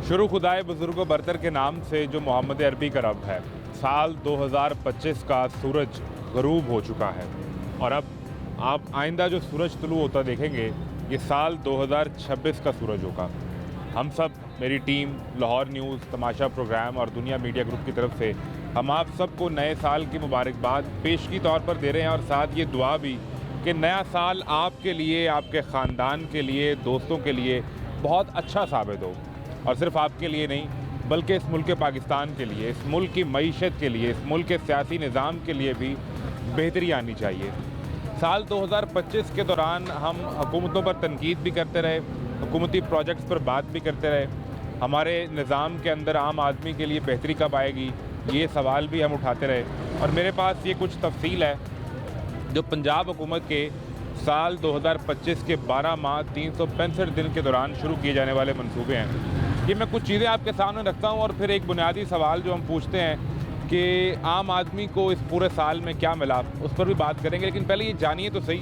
शुरू खुदाए बुजुर्गो बरतर के नाम से जो मोहम्मद अरबी का रब है। साल 2025 का सूरज गरूब हो चुका है और अब आप आइंदा जो सूरज तुलू होता देखेंगे ये साल 2026 का सूरज होगा। हम सब, मेरी टीम, लाहौर न्यूज़, तमाशा प्रोग्राम और दुनिया मीडिया ग्रुप की तरफ से हम आप सबको नए साल की मुबारकबाद पेशगी तौर पर दे रहे हैं और साथ ये दुआ भी कि नया साल आपके लिए, आपके ख़ानदान के लिए, दोस्तों के लिए बहुत अच्छा साबित हो। और सिर्फ आपके लिए नहीं बल्कि इस मुल्क पाकिस्तान के लिए, इस मुल्क की मईशत के लिए, इस मुल्क के सियासी निज़ाम के लिए भी बेहतरी आनी चाहिए। साल 2025 के दौरान हम हुकूमतों पर तनकीद भी करते रहे, हुकूमती प्रोजेक्ट्स पर बात भी करते रहे। हमारे निज़ाम के अंदर आम आदमी के लिए बेहतरी कब आएगी ये सवाल भी हम उठाते रहे। और मेरे पास ये कुछ तफसील है जो पंजाब हुकूमत के साल 2025 के 12 माह 365 दिन के दौरान शुरू किए जाने वाले मंसूबे हैं। ये मैं कुछ चीज़ें आपके सामने रखता हूँ और फिर एक बुनियादी सवाल जो हम पूछते हैं कि आम आदमी को इस पूरे साल में क्या मिला, उस पर भी बात करेंगे। लेकिन पहले ये जानिए तो सही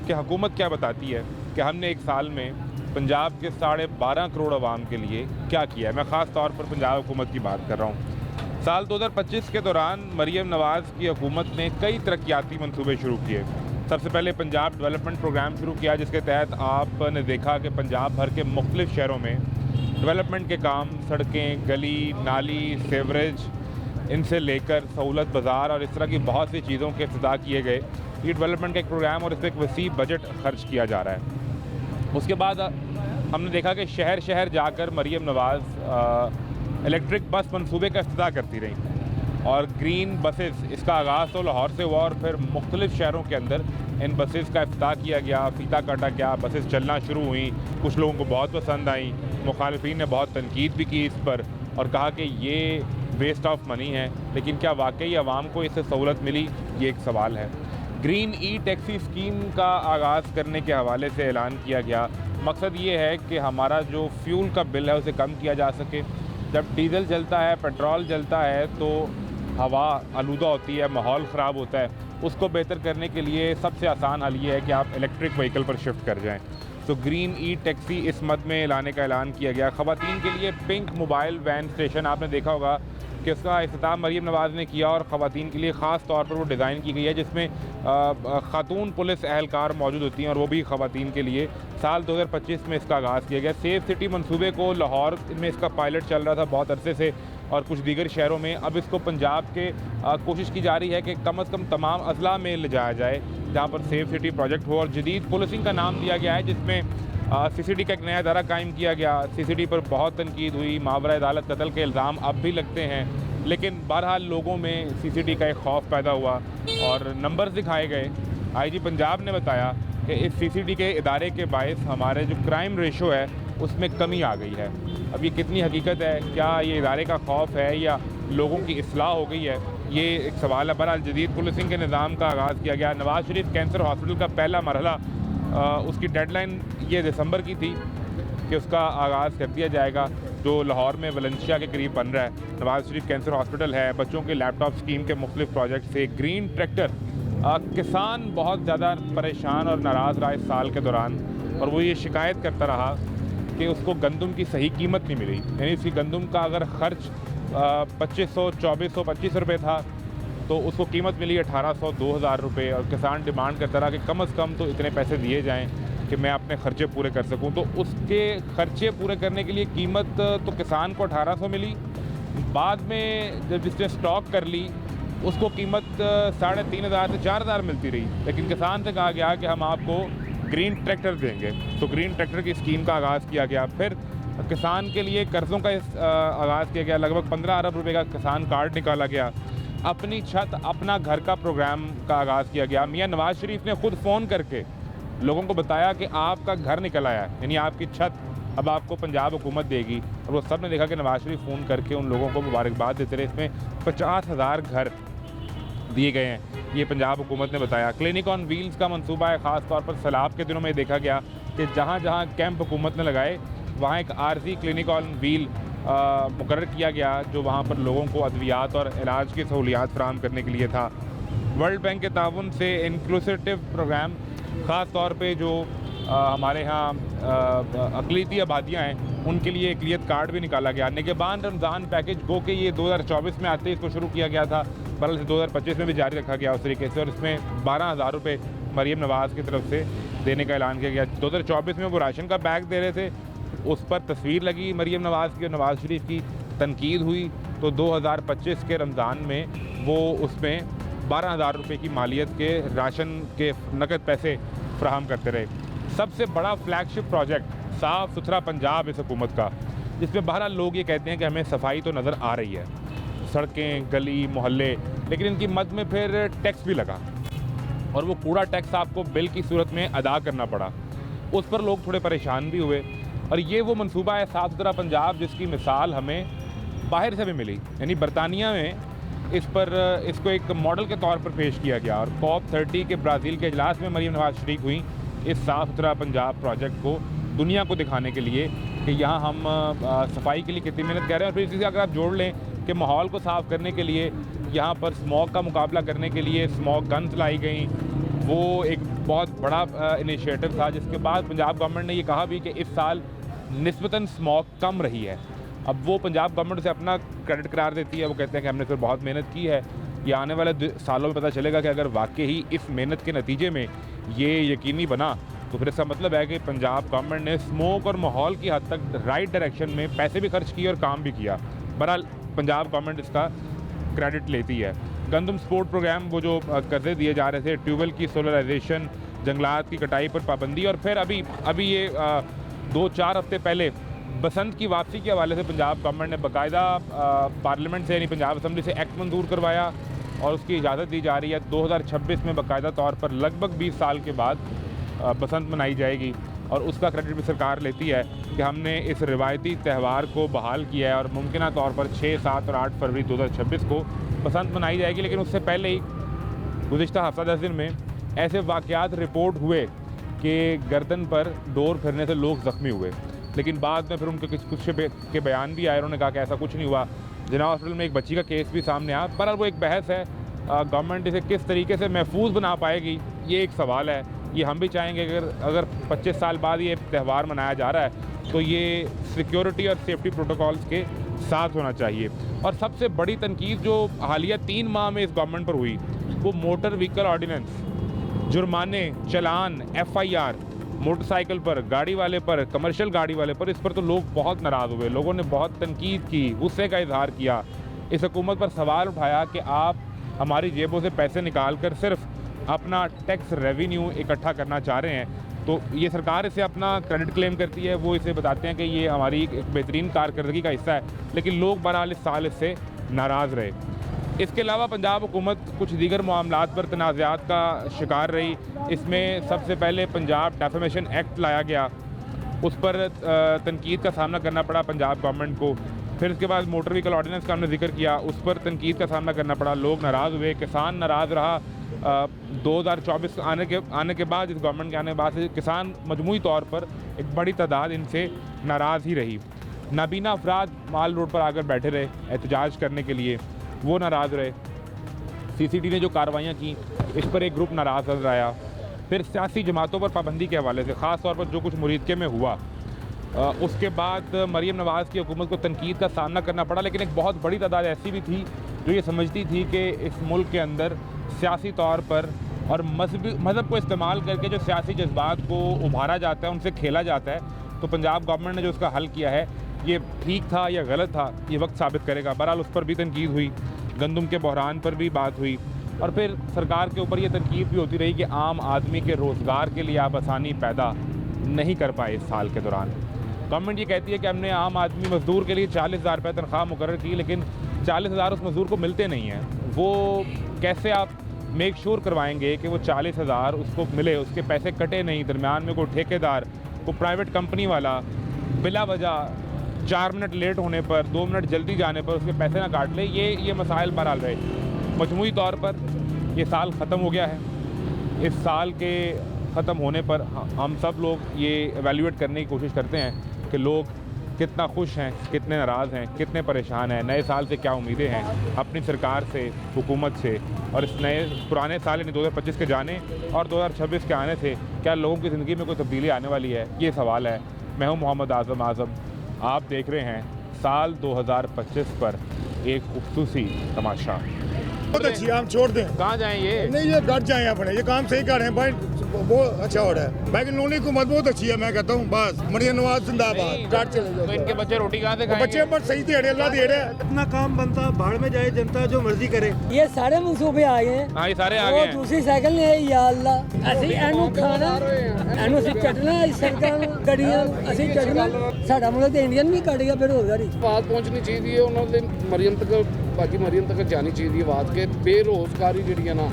कि हुकूमत क्या बताती है कि हमने एक साल में पंजाब के 12.5 करोड़ आवाम के लिए क्या किया है। मैं ख़ास तौर पर पंजाब हुकूमत की बात कर रहा हूँ। साल 2025 के दौरान मरीम नवाज़ की हुकूमत ने कई तरक्याती मंसूबे शुरू किए। सबसे पहले पंजाब डेवलपमेंट प्रोग्राम शुरू किया, जिसके तहत आपने देखा कि पंजाब भर के मुख्तलिफ़ शहरों में डेवलपमेंट के काम, सड़कें, गली नाली, सेवरेज, इनसे लेकर सहूलत बाज़ार और इस तरह की बहुत सी चीज़ों के इफ्तिताह किए गए। ये डेवलपमेंट का एक प्रोग्राम और इस पर एक वसी बजट खर्च किया जा रहा है। उसके बाद हमने देखा कि शहर शहर जाकर मरीम नवाज़ इलेक्ट्रिक बस मंसूबे का इफ्तिताह करती रहीं और ग्रीन बसेस, इसका आगाज़ तो लाहौर से हुआ और फिर मुख्तलिफ़ शहरों के अंदर इन बसेस का इफ्तिताह किया गया, फ़ीता काटा गया, बसेस चलना शुरू हुई। कुछ लोगों को बहुत पसंद आई, मुखालिफिन ने बहुत तनकीद भी की इस पर और कहा कि ये वेस्ट ऑफ मनी है। लेकिन क्या वाकई आवाम को इससे सहूलत मिली, ये एक सवाल है। ग्रीन ई टैक्सी स्कीम का आगाज़ करने के हवाले से ऐलान किया गया। मकसद ये है कि हमारा जो फ्यूल का बिल है उसे कम किया जा सके। जब डीज़ल जलता है, पेट्रोल जलता है तो हवा आलूदा होती है, माहौल ख़राब होता है। उसको बेहतर करने के लिए सबसे आसान हल ये है कि आप इलेक्ट्रिक व्हीकल पर शिफ्ट कर जाएं। तो ग्रीन ई टैक्सी इस मद में लाने का ऐलान किया गया। ख़वातीन के लिए पिंक मोबाइल वैन स्टेशन, आपने देखा होगा कि उसका इख्तिताम मरीम नवाज़ ने किया और ख़वातीन के लिए ख़ास तौर पर वो डिज़ाइन की गई है जिसमें ख़ातून पुलिस एहलकार मौजूद होती हैं और वो भी ख़वातीन के लिए। साल 2025 में इसका आगाज़ किया गया। सेफ सिटी मंसूबे को लाहौर में इसका पायलट चल रहा था बहुत अरसे से और कुछ दीगर शहरों में। अब इसको पंजाब के कोशिश की जा रही है कि कम अज़ कम तमाम अजला में ले जाया जाए जहाँ पर सेफ सिटी प्रोजेक्ट हो और जदीद पुलिसिंग का नाम दिया गया है, जिसमें CCD का एक नया इदारा कायम किया गया। CCD पर बहुत तनकीद हुई, मावरा अदालत कत्ल के इल्ज़ाम अब भी लगते हैं, लेकिन बहरहाल लोगों में CCD का एक खौफ पैदा हुआ और नंबर्स दिखाए गए। IG पंजाब ने बताया कि इस CCD के इदारे के बायस हमारे जो क्राइम रेशो है उसमें कमी आ गई है। अब ये कितनी हकीकत है, क्या ये इदारे का खौफ है या लोगों की इस्लाह हो गई है, ये एक सवाल है। बहरहाल जदीद पुलिसिंग के निज़ाम का आगाज़ किया गया। नवाज़ शरीफ कैंसर हॉस्पिटल का पहला मरहला, उसकी डेडलाइन ये दिसंबर की थी कि उसका आगाज़ कर दिया जाएगा, जो लाहौर में वलेंशिया के करीब बन रहा है। नवाज़ शरीफ कैंसर हॉस्पिटल है, बच्चों के लैपटॉप स्कीम के मुख्तलिफ प्रोजेक्ट से ग्रीन ट्रैक्टर। किसान बहुत ज़्यादा परेशान और नाराज़ रहा इस साल के दौरान और वो ये शिकायत करता रहा कि उसको गंदम की सही कीमत नहीं मिली। यानी उसकी गंदम का अगर ख़र्च 2500, 2400, 2500 रुपये था तो उसको कीमत मिली 1800, 2000 रुपये और किसान डिमांड करता रहा कि कम से कम तो इतने पैसे दिए जाएं कि मैं अपने ख़र्चे पूरे कर सकूं। तो उसके ख़र्चे पूरे करने के लिए कीमत तो किसान को 1800 मिली, बाद में जब जिसने स्टॉक कर ली उसको कीमत 3500 से 4000 मिलती रही। लेकिन किसान से कहा गया कि हम आपको ग्रीन ट्रैक्टर देंगे, तो ग्रीन ट्रैक्टर की स्कीम का आगाज़ किया गया। फिर किसान के लिए कर्ज़ों का आगाज़ किया गया। लगभग 15 अरब रुपये का किसान कार्ड निकाला गया। अपनी छत अपना घर का प्रोग्राम का आगाज़ किया गया। मियाँ नवाज़ शरीफ ने ख़ुद फ़ोन करके लोगों को बताया कि आपका घर निकल आया, यानी आपकी छत अब आपको पंजाब हुकूमत देगी। और वो सब ने देखा कि नवाज़ शरीफ फ़ोन करके उन लोगों को मुबारकबाद देते रहे। इसमें 50,000 घर दिए गए हैं, ये पंजाब हुकूमत ने बताया। क्लिनिक ऑन व्हील्स का मंसूबा है। ख़ास तौर पर सैलाब के दिनों में देखा गया कि जहाँ जहाँ कैंप हुकूमत ने लगाए वहाँ एक आर्जी क्लिनिक ऑन व्हील मुकर्रर किया गया, जो वहाँ पर लोगों को अद्वियात और इलाज की सहूलियात फराहम करने के लिए था। वर्ल्ड बैंक के ताउन से इंक्लूसिव प्रोग्राम, ख़ास तौर पे जो हमारे यहाँ अक़लियती आबादियाँ हैं उनके लिए अक़लियत कार्ड भी निकाला गया। निगहबान रमज़ान पैकेज गो के ये 2024 में आते ही इसको शुरू किया गया था, बहरहाल से 2025 में भी जारी रखा गया उस तरीके से, और इसमें 12,000 रुपये मरीम नवाज़ की तरफ से देने का ऐलान किया गया। 2024 में वो राशन का बैग दे रहे थे, उस पर तस्वीर लगी मरीम नवाज़ की और नवाज़ शरीफ की, तनकीद हुई, तो 2025 के रमज़ान में वो उसमें 12,000 रुपये की मालियत के राशन के नकद पैसे फ्राहम करते रहे। सबसे बड़ा फ्लैगशिप प्रोजेक्ट साफ़ सुथरा पंजाब इस हुकूमत का, जिसमें बहरहाल लोग ये कहते हैं कि हमें सफाई तो नज़र आ रही है, सड़कें, गली, मोहल्ले, लेकिन इनकी मद में फिर टैक्स भी लगा और वो कूड़ा टैक्स आपको बिल की सूरत में अदा करना पड़ा। उस पर लोग थोड़े परेशान भी हुए। और ये वो मंसूबा है साफ़ सुथरा पंजाब जिसकी मिसाल हमें बाहर से भी मिली, यानी बरतानिया में इसको एक मॉडल के तौर पर पेश किया गया और COP30 के ब्राज़ील के इजलास में मरीम नवाज़ शरीक हुई इस साफ़ सुथरा पंजाब प्रोजेक्ट को दुनिया को दिखाने के लिए कि यहाँ हम सफाई के लिए कितनी मेहनत कर रहे हैं। और फिर इसी से अगर आप जोड़ लें कि माहौल को साफ़ करने के लिए यहाँ पर स्मॉग का मुकाबला करने के लिए स्मॉग गन्स लाई गई, वो एक बहुत बड़ा इनिशिएटिव था, जिसके बाद पंजाब गवर्नमेंट ने ये कहा भी कि इस साल निस्बतन स्मॉग कम रही है। अब वो पंजाब गवर्नमेंट से अपना क्रेडिट करार देती है, वो कहते हैं कि हमने फिर बहुत मेहनत की है। ये आने वाले सालों में पता चलेगा कि अगर वाकई ही इस मेहनत के नतीजे में ये यकीनी बना तो फिर इसका मतलब है कि पंजाब गवर्नमेंट ने स्मोक और माहौल की हद तक राइट डायरेक्शन में पैसे भी खर्च किए और काम भी किया। बहरहाल पंजाब गवर्नमेंट इसका क्रेडिट लेती है। गंदम स्पोर्ट प्रोग्राम, वो जो कर्जे दिए जा रहे थे, ट्यूबवेल की सोलराइजेशन, जंगलात की कटाई पर पाबंदी, और फिर अभी ये 2-4 हफ्ते पहले बसंत की वापसी के हवाले से पंजाब गवर्नमेंट ने बाकायदा पार्लियामेंट से यानी पंजाब असम्बली से एक्ट मंजूर करवाया और उसकी इजाज़त दी जा रही है। 2026 में बाकायदा तौर पर लगभग 20 साल के बाद बसंत मनाई जाएगी और उसका क्रेडिट भी सरकार लेती है कि हमने इस रिवायती त्यौहार को बहाल किया है और मुमकिन तौर पर 6, 7 और 8 फरवरी 2026 को बसंत मनाई जाएगी। लेकिन उससे पहले ही गुज़िश्ता हफ्ता 10 दिन में ऐसे वाक़यात रिपोर्ट हुए कि गर्दन पर डोर फिरने से लोग ज़ख्मी हुए, लेकिन बाद में फिर उनके कुछ के बयान भी आए, उन्होंने कहा कि ऐसा कुछ नहीं हुआ। जिना हॉस्पिटल में एक बच्ची का केस भी सामने आया। पर वो एक बहस है, गवर्नमेंट इसे किस तरीके से महफूज बना पाएगी, ये एक सवाल है। ये हम भी चाहेंगे कि अगर 25 साल बाद ये त्यौहार मनाया जा रहा है तो ये सिक्योरिटी और सेफ्टी प्रोटोकॉल्स के साथ होना चाहिए। और सबसे बड़ी तनकीद जो हालिया 3 माह में इस गवर्नमेंट पर हुई वो मोटर व्हीकल ऑर्डिनेंस, जुर्माने, चालान, FIR, मोटरसाइकिल पर, गाड़ी वाले पर, कमर्शियल गाड़ी वाले पर, इस पर तो लोग बहुत नाराज़ हुए। लोगों ने बहुत तनकीद की, गुस्से का इजहार किया, इस हुकूमत पर सवाल उठाया कि आप हमारी जेबों से पैसे निकाल कर सिर्फ अपना टैक्स रेवेन्यू इकट्ठा करना चाह रहे हैं। तो ये सरकार इसे अपना क्रेडिट क्लेम करती है, वो इसे बताते हैं कि ये हमारी एक बेहतरीन कारकर्दगी का हिस्सा है, लेकिन लोग बहरहाल इस साल इससे नाराज़ रहे। इसके अलावा पंजाब हुकूमत कुछ दीगर मामलात पर तनाज़ात का शिकार रही। इसमें सबसे पहले पंजाब डेफेमेशन एक्ट लाया गया, उस पर तनकीद का सामना करना पड़ा पंजाब गवर्नमेंट को। फिर इसके बाद मोटर व्हीकल ऑर्डिनेंस का हमने जिक्र किया, उस पर तनकीद का सामना करना पड़ा, लोग नाराज़ हुए, किसान नाराज़ रहा। 2024 आने के बाद, इस गवर्नमेंट के आने के बाद किसान मजमूई तौर पर एक बड़ी तादाद इनसे नाराज़ ही रही। नाबीना अफराद माल रोड पर आकर बैठे रहे एहतजाज करने के लिए, वो नाराज़ रहे। CCD ने जो कार्रवाइयाँ की इस पर एक ग्रुप नाराज़ नजर आया। फिर सियासी जमातों पर पाबंदी के हवाले से ख़ास तौर पर जो कुछ मुरीदके में हुआ, उसके बाद मरीम नवाज़ की हुकूमत को तनकीद का सामना करना पड़ा। लेकिन एक बहुत बड़ी तादाद ऐसी भी थी जो ये समझती थी कि इस मुल्क के अंदर सियासी तौर पर और मज़हब को इस्तेमाल करके जो सियासी जज्बात को उभारा जाता है, उनसे खेला जाता है। तो पंजाब गवर्नमेंट ने जो उसका हल किया है, ये ठीक था या गलत था, ये वक्त साबित करेगा। बहरहाल उस पर भी तनकीद हुई, गंदम के बहरान पर भी बात हुई, और फिर सरकार के ऊपर ये तनकीद भी होती रही कि आम आदमी के रोज़गार के लिए आप आसानी पैदा नहीं कर पाए। इस साल के दौरान गवर्नमेंट ये कहती है कि हमने आम आदमी मज़दूर के लिए 40,000 रुपये तनख्वाह मुकर्रर की, लेकिन 40,000 उस मज़दूर को मिलते नहीं हैं। वो कैसे आप मेक श्योर करवाएंगे कि वो 40,000 उसको मिले, उसके पैसे कटे नहीं, दरमियान में कोई ठेकेदार, कोई प्राइवेट कंपनी वाला बिला वजह 4 मिनट लेट होने पर, 2 मिनट जल्दी जाने पर उसके पैसे ना काट ले। ये मसाइल बहरहाल रहे। मजमूई तौर पर ये साल ख़त्म हो गया है। इस साल के ख़त्म होने पर हम सब लोग ये एवेल्यूएट करने की कोशिश करते हैं कि लोग कितना खुश हैं, कितने नाराज़ हैं, कितने परेशान हैं, नए साल से क्या उम्मीदें हैं अपनी सरकार से, हुकूमत से, और इस नए पुराने साल यानी 2025 के जाने और 2026 के आने से क्या लोगों की ज़िंदगी में कोई तब्दीली आने वाली है, ये सवाल है। मैं हूँ मोहम्मद आज़म। आप देख रहे हैं साल 2025 पर एक खूबसूरती तमाशा। बहुत अच्छी है, हम छोड़ दें। कहाँ जाएँ ये? नहीं, ये घर जाए अपने, ये काम सही कर रहे हैं भाई, बहुत अच्छा हो रहा है भाई। नूनी हुकूमत बहुत अच्छी है, मैं कहता हूँ बस मरियम नवाज जिंदाबाद। घर चले जाओ। तो इनके बच्चे रोटी कहाँ से खाएंगे? बच्चे बस सही दे रहे, अल्लाह दे रहे हैं। अपना काम बनता, भाड़ में जाए जनता जो मर्जी करे। ये सारे मंसूबे आए हैं। हाँ, ये सारे आ गए वो हैं। दूसरी साइकिल ने या अल्लाह ਅਸੀਂ ਇਹਨੂੰ ਖਾਣਾ ਇਹਨੂੰ ਅਸੀਂ ਚੱਟਣਾ ਇਸ ਸੜਕਾਂ ਨੂੰ ਗੱਡੀਆਂ ਅਸੀਂ ਚੱਟਣਾ ਸਾਡਾ ਮੁਲਕ ਤੇ ਇੰਡੀਅਨ ਵੀ ਕੱਢ ਗਿਆ ਬੇਰੁਜ਼ਗਾਰੀ ਆਵਾਜ਼ ਪਹੁੰਚਣੀ ਚਾਹੀਦੀ ਹੈ ਉਹਨਾਂ ਦੇ ਮਰੀਮ ਤੱਕ ਬਾਕੀ ਮਰੀਮ ਤੱਕ ਜਾਣੀ ਚਾਹੀਦੀ ਹੈ ਆਵਾਜ਼ ਕਿ ਬੇਰੋਜ਼ਗਾਰੀ ਜਿਹੜੀ ਹੈ ਨਾ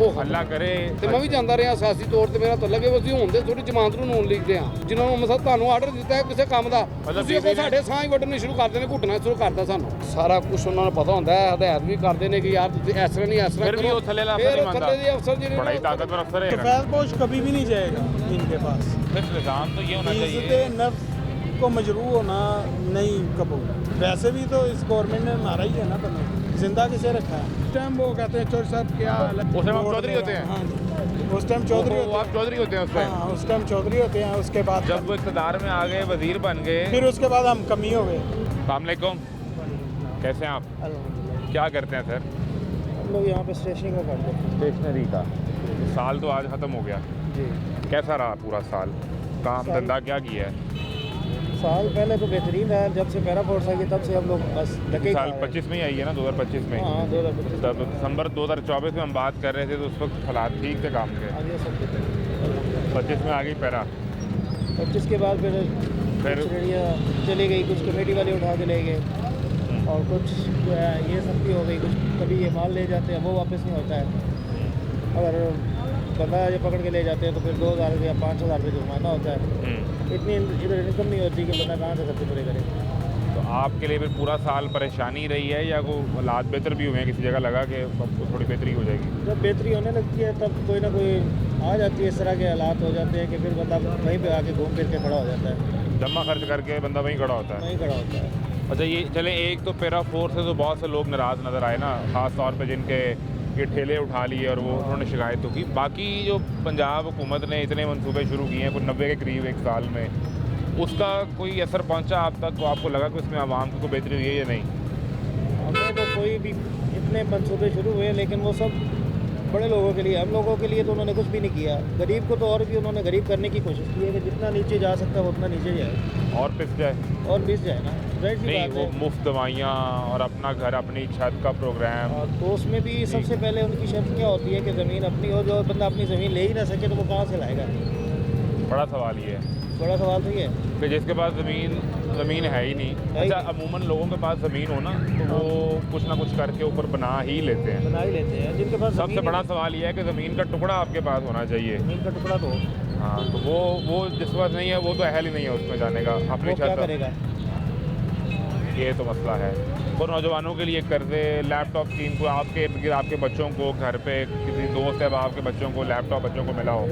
ਉਹ अल्लाह करे। ਤੇ ਮੈਂ ਵੀ ਜਾਂਦਾ ਰਿਹਾ ਸਿਆਸੀ ਤੌਰ ਤੇ ਮੇਰਾ ਤਲਕ ਹੈ ਅਸੀਂ ਹੁੰਦੇ ਥੋੜੀ ਜਮਾਨਤ ਨੂੰ ਨੋਨ ਲਿਖਦੇ ਆ ਜਿਨ੍ਹਾਂ ਨੂੰ ਮਸਾ ਤੁਹਾਨੂੰ ਆਰਡਰ ਦਿੱਤਾ ਹੈ ਕਿਸੇ ਕੰਮ ਦਾ ਤੁਸੀਂ ਅੱਗੋਂ ਸਾਡੇ ਸਾਹ ਹੀ ਵੱਢਣੇ ਸ਼ੁਰੂ ਕਰਦੇ ਨੇ ਘੁੱਟਣਾ ਸ਼ੁਰੂ ਕਰਦਾ ਸਾਨੂੰ ਸਾਰਾ ਕੁਝ ਉਹਨਾਂ ਨੂੰ ਪਤਾ ਹੁੰਦਾ ਹੈ ਹਦਾਇਤ ਵੀ ਕਰਦੇ ਨੇ ਕਿ ਯਾਰ ਤੁਸੀਂ ਇਸ ਤਰ੍ਹਾਂ ਨਹੀਂ ਇਸ ਤਰ੍ਹਾਂ फिर भी वो थल्ले अफसर ਫਿਰ नहीं मानता। ਥੱਲੇ ਦੇ ਅਫਸਰ ਜਿਹੜੇ बड़ा ही ताकतवर अफसर है। कफायत पोश कभी भी नहीं जाएगा इनके पास। फिर निज़ाम तो ये होना चाहिए। इज्जत नफ्स को मजरू होना नहीं कबूल। वैसे भी तो इस गवर्नमेंट ने मारा ही है ना, बंदा जिंदा किसे रखा है। उस टाइम वो कहते हैं चौधरी साहब क्या उस टाइम आप चौधरी होते हैं? हाँ जी, उस टाइम चौधरी वो आप चौधरी होते हैं उस टाइम? हाँ, उस टाइम चौधरी होते हैं। उसके बाद जब वो इक़्तिदार में आ गए, वजीर बन गए, फिर उसके बाद हम कमी हो गए। अस्सलाम वालेकुम, कैसे हैं आप? क्या करते हैं सर? हम लोग यहाँ पे स्टेशनरी का करते हैं। स्टेशनरी का। साल तो आज ख़त्म हो गया, जी, कैसा रहा पूरा साल? काम धंधा क्या किया है? साल पहले तो बेहतरीन रहा, जब से पैरा फोर्स आई तब से हम लोग बस लगे। साल 25 में ही आई है ना, 2025 में। हाँ, 2025 तब दिसंबर 2024 में हम बात कर रहे थे तो उस वक्त हालात ठीक थे काम के। आगे सब कुछ। 25 में आ गई पैरा। 25 के बाद फिर रेडियाँ चली गई, कुछ कमेटी वाले उठा के ले गए और कुछ जो है ये सब भी हो गई। कुछ कभी ये माल ले जाते हैं वो वापस नहीं होता है, अगर बंदा ये पकड़ के ले जाते हैं तो फिर 2000 या 5000 रुपये जुर्माना होता है। इतनी इधर इनकम नहीं होती कि बंदा कहाँ से खर्चे पूरे करे। तो आपके लिए फिर पूरा साल परेशानी रही है या वो हालात बेहतर भी हुए हैं? किसी जगह लगा कि आपको थोड़ी बेहतरी हो जाएगी? जब बेहतरी होने लगती है तब कोई ना कोई आ जाती है, इस तरह के हालात हो जाते हैं कि फिर बंदा वहीं पे आके घूम फिर के खड़ा हो जाता है, जमा खर्च करके बंदा वहीं खड़ा होता है। वहीं खड़ा होता है। अच्छा, ये चले एक तो पैरा फोर्स से तो बहुत से लोग नाराज़ नज़र आए ना, ख़ास तौर पे जिनके ये ठेले उठा लिए और वो उन्होंने शिकायत तो की। बाकी जो पंजाब हुकूमत ने इतने मंसूबे शुरू किए हैं कुछ 90 के करीब एक साल में, उसका कोई असर पहुंचा आप तक? तो आपको लगा कि उसमें आवाम को बेहतरी हुई है या नहीं? हमें तो कोई भी इतने मंसूबे शुरू हुए लेकिन वो सब बड़े लोगों के लिए, हम लोगों के लिए तो उन्होंने कुछ भी नहीं किया। गरीब को तो और भी उन्होंने गरीब करने की कोशिश की है कि जितना नीचे जा सकता है वो उतना नीचे जाए और पिस जाए और बीस जाए ना, जाहिर सी नहीं, बात वो है। मुफ्त दवाइयाँ और अपना घर अपनी छत का प्रोग्राम। और तो उसमें भी सबसे पहले उनकी शर्त क्या होती है कि ज़मीन अपनी हो, जो बंदा अपनी ज़मीन ले ही ना सके तो वो कहाँ से लाएगा? बड़ा सवाल ये है बड़ा सवाल तो ये है कि जिसके पास ज़मीन है ही नहीं। अच्छा, अमूमन लोगों के पास ज़मीन हो ना तो वो कुछ ना कुछ करके ऊपर बना ही लेते हैं। बना ही लेते हैं जिनके पास सबसे बड़ा सवाल ये है कि ज़मीन का टुकड़ा आपके पास होना चाहिए। ज़मीन का टुकड़ा तो हाँ, तो वो जिसके पास नहीं है वो तो अहल ही नहीं है उसमें जाने का, अपनी वो क्या छत। करेगा? ये तो मसला है। और नौजवानों के लिए कर्जे, लैपटॉप स्कीम को आपके इर्द गिर्द आपके बच्चों को घर पे किसी दोस्त है आपके बच्चों को लैपटॉप बच्चों को मिला हो?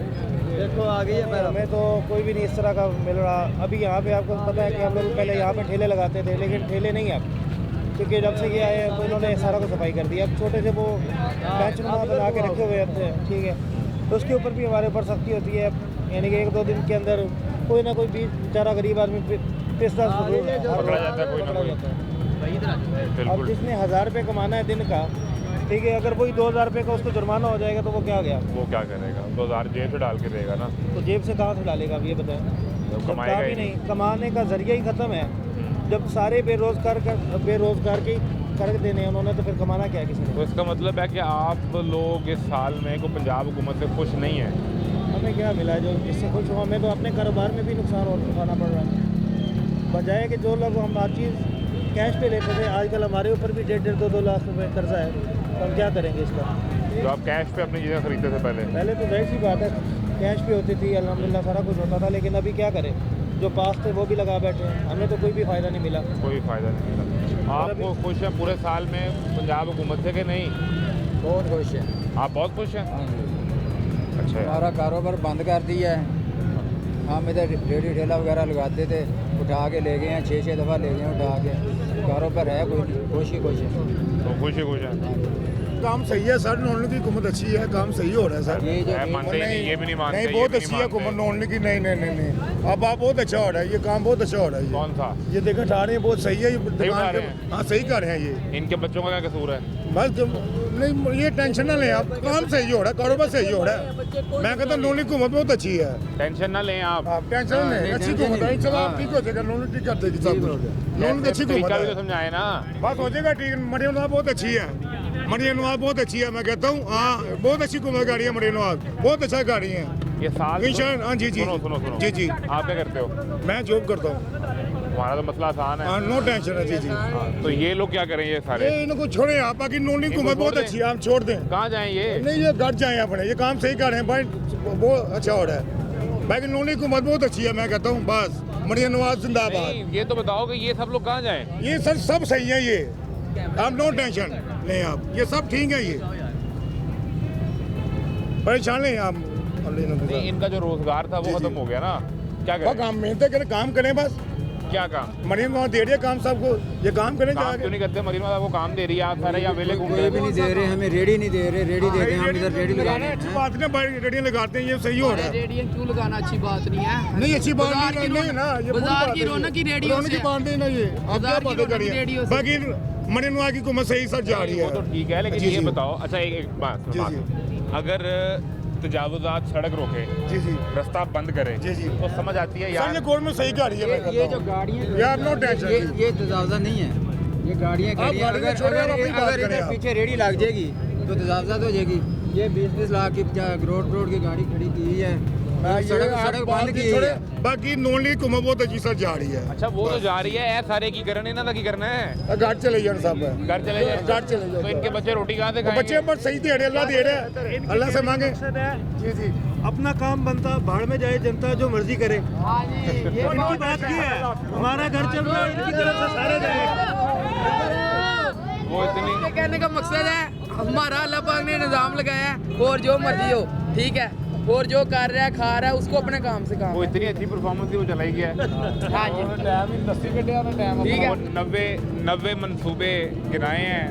देखो आ गई है पैरा। हमें तो कोई भी नहीं इस तरह का मिल रहा। अभी यहाँ पे आपको पता है कि हम लोग पहले यहाँ पे ठेले लगाते थे लेकिन ठेले नहीं अब, क्योंकि जब से ये आए हैं तो इन्होंने सारा को सफाई कर दिया। अब छोटे से वो बेंच नुमा बना के रखे हुए हैं, ठीक है, तो उसके ऊपर भी हमारे ऊपर सख्ती होती है, यानी कि 1-2 दिन के अंदर कोई ना कोई बेचारा गरीब आदमी पिस्ता पकड़ा जाता है, कोई ना कोई। अब बिल्कुल। जिसने 1000 रुपये कमाना है दिन का, ठीक है, अगर वही 2000 रुपये का उसको जुर्माना हो जाएगा तो वो क्या गया? वो क्या करेगा? 2000 जेब से डाल के देगा ना, तो जेब से कहाँ से डालेगा? अब ये बताएं। जब कमाएगा काम ही ही नहीं, कमाने का जरिया ही ख़त्म है। जब सारे बेरोज़गार के कर देने हैं उन्होंने, तो फिर कमाना क्या है किसी ने? तो इसका मतलब है कि आप लोग इस साल में को पंजाब हुकूमत से खुश नहीं है? हमें क्या मिला जो इससे खुश हो? हमें तो अपने कारोबार में भी नुकसान उठाना पड़ रहा है। बजाय कि जो लोग हम हर चीज़ कैश पे लेते थे, आजकल हमारे ऊपर भी 1.5 2 लाख रुपए कर्जा है, तो हम क्या करेंगे इसका? जो आप कैश पे अपनी चीज़ें खरीदते थे पहले तो जाहिर सी बात है कैश पे होती थी, अल्हम्दुलिल्लाह सारा कुछ होता था, लेकिन अभी क्या करें? जो पास थे वो भी लगा बैठे हैं, हमें तो कोई भी फ़ायदा नहीं मिला। कोई फ़ायदा नहीं मिला। आपको खुश हैं पूरे साल में पंजाब हुकूमत से कि नहीं? बहुत खुश है। आप बहुत खुश हैं? हाँ जी। अच्छा, हमारा कारोबार बंद कर दिया है। हम इधर रेडी ठेला वगैरह लगाते थे, उठा के ले गए हैं, 6-6 दफ़ा ले गए हैं उठा के। कारोबार है कोई नहीं, खुश ही खुश है। तो खुश है। काम सही है सर, नॉन की हुकूमत अच्छी है, काम सही हो रहा है सर। ये जो है, मानते ही नहीं, ये भी नहीं मानते। नहीं, ये बहुत भी अच्छी नहीं है हुकूमत मानते। नॉन की। नहीं अब आप बहुत अच्छा हो रहा है, ये काम बहुत अच्छा हो रहा है। कौन सा? ये देखें उठा रहे हैं, बहुत सही है ये उठा दुकान रहे पे। हैं? हाँ सही कर रहे हैं ये। इनके बच्चों का क्या कसूर है? बस नहीं, ये टेंशन ना लें आप, काम सही हो रहा है, कारोबार सही हो रहा है। मैं कहता हूँ नॉन की हुकूमत बहुत अच्छी है। टेंशन ना लें आप। आप टेंशन ना लें, अच्छी हुकूमत है, चलो आप ठीक हो जाएगा, नॉन ठीक कर देगी सब कुछ। नॉन की अच्छी हुकूमत तरीका भी तो है, समझाए ना। बस हो जाएगा ठीक। मरियम नवाज बहुत अच्छी है, मरियम नवाज बहुत अच्छी है, मैं कहता हूँ। हाँ बहुत अच्छी हुकूमत गाड़ी है मरियम नवाज, बहुत अच्छा गाड़ी है। ये साल हाँ जी जी सुनो जी जी, आप क्या करते हो? मैं जॉब करता हूँ। हमारा तो मसला आसान है। हाँ नो टेंशन है जी जी। तो ये लोग क्या करें ये सारे? ये इनको छोड़े आप, बाकी नॉन की हुकूमत बहुत अच्छी है, हम छोड़ दें। कहाँ जाएं ये? नहीं ये घर जाए अपने, ये काम सही कर रहे हैं भाई, बहुत अच्छा हो रहा है। बाकी नॉन की हुकूमत बहुत अच्छी है, मैं कहता हूँ। बस मरियम नवाज जिंदाबाद। नहीं, ये तो बताओ कि ये सब लोग कहाँ जाएं? ये सर सब सही है, ये आप नो टेंशन नहीं आप, ये सब ठीक है। ये परेशान नहीं आप। नहीं, इनका जो रोजगार था वो जी, खत्म जी। हो गया ना, क्या बस करें? काम मेहनत करें, काम करें बस। क्या काम? मरियम नवाज दे रही है काम सबको, ये काम करें काम क्यों जाके। नहीं करते? मरीन आपको काम दे रही है, आप सारे यहाँ वेले घूम कोई रहे भी हो। नहीं दे रहे, हमें रेडी नहीं दे रहे। रेडी दे रहे हैं, हम इधर रेडी लगा रहे अच्छी हैं। बात है, बाहर रेडियो लगाते हैं, ये सही हो रहा है। रेडियन क्यों लगाना अच्छी बात नहीं है। नहीं अच्छी बात बाजार की नहीं ना, ये बुरी बाजार बात की है ये। रौनक ही रेडियो रौनक की से बात नहीं ना, ये आप क्या बाजार की बातें रौनक करिए। ही रेडियो से। बाकी मरियम नवाज की हुकूमत सही सर जा रही वो तो है। ठीक है, लेकिन जी, ये जी। बताओ। अच्छा एक बात जी, अगर तजावुजात सड़क रोके, जी जी रास्ता बंद करे, जी, जी। तो समझ आती है सर यार। ये गवर्नमेंट सही गाड़ी है, मैं ये कहता जो हूँ। गाड़ियाँ यार नो टेंशन। ये तजावजा नहीं है, ये गाड़ियाँ आप गाड़ी को अगर छोड़िए, आप अपनी बात अगर करें इधर आप। पीछे रेडी लग जाएगी तो तजावजा हो जाएगी। ये 20-20 लाख की करोड़ की गाड़ी खड़ी की है, सड़क बंद की है। बाकी नॉन हुकूमत बहुत अच्छी सर जा रही है। अच्छा वो तो जा रही है, ऐ सारे की करने ना की करना है। घर चले जाए सब, घर चले जाए। घर चले जाए। तो इनके बच्चे रोटी कहाँ से बच्चे खाएंगे? पर सही दे रहे, अल्लाह दे रहे हैं, अल्लाह से मांगे। जी जी, अपना काम बनता, भाड़ में जाए जनता जो मर्जी करे। इनकी बात की है, हमारा घर चल रहा है, इनकी तरफ से सारे जाए। वो इतनी ये कहने का मकसद है हमारा अल्लाह पाक ने निजाम लगाया है, और जो मर्जी हो ठीक है, और जो कर रहा है खा रहा है उसको अपने काम से काम वो है। इतनी अच्छी परफॉर्मेंस थी, वो चलाई गया है। हाँ जी ठीक है। और 90 मनसूबे गिनाए हैं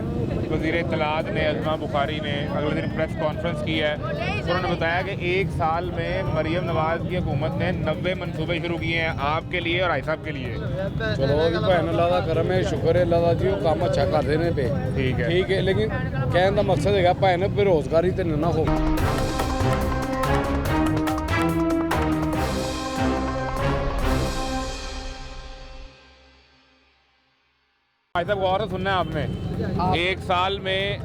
वज़ीर इत्तलात ने, अज़मा बुखारी ने अगले दिन प्रेस कॉन्फ्रेंस की है। उन्होंने बताया कि एक साल में मरियम नवाज़ की हुकूमत ने 90 मनसूबे शुरू किए हैं आपके लिए और आई साहब के लिए। चलो जी भैन अल्लाह का करम है, शुक्र है अल्लाह का जी, वो काम अच्छा कर देने पे ठीक है। लेकिन कहने का मकसद है भैन बेरोजगारी तो ना हो। भाई साहब गौर से सुनना है आपने, एक साल में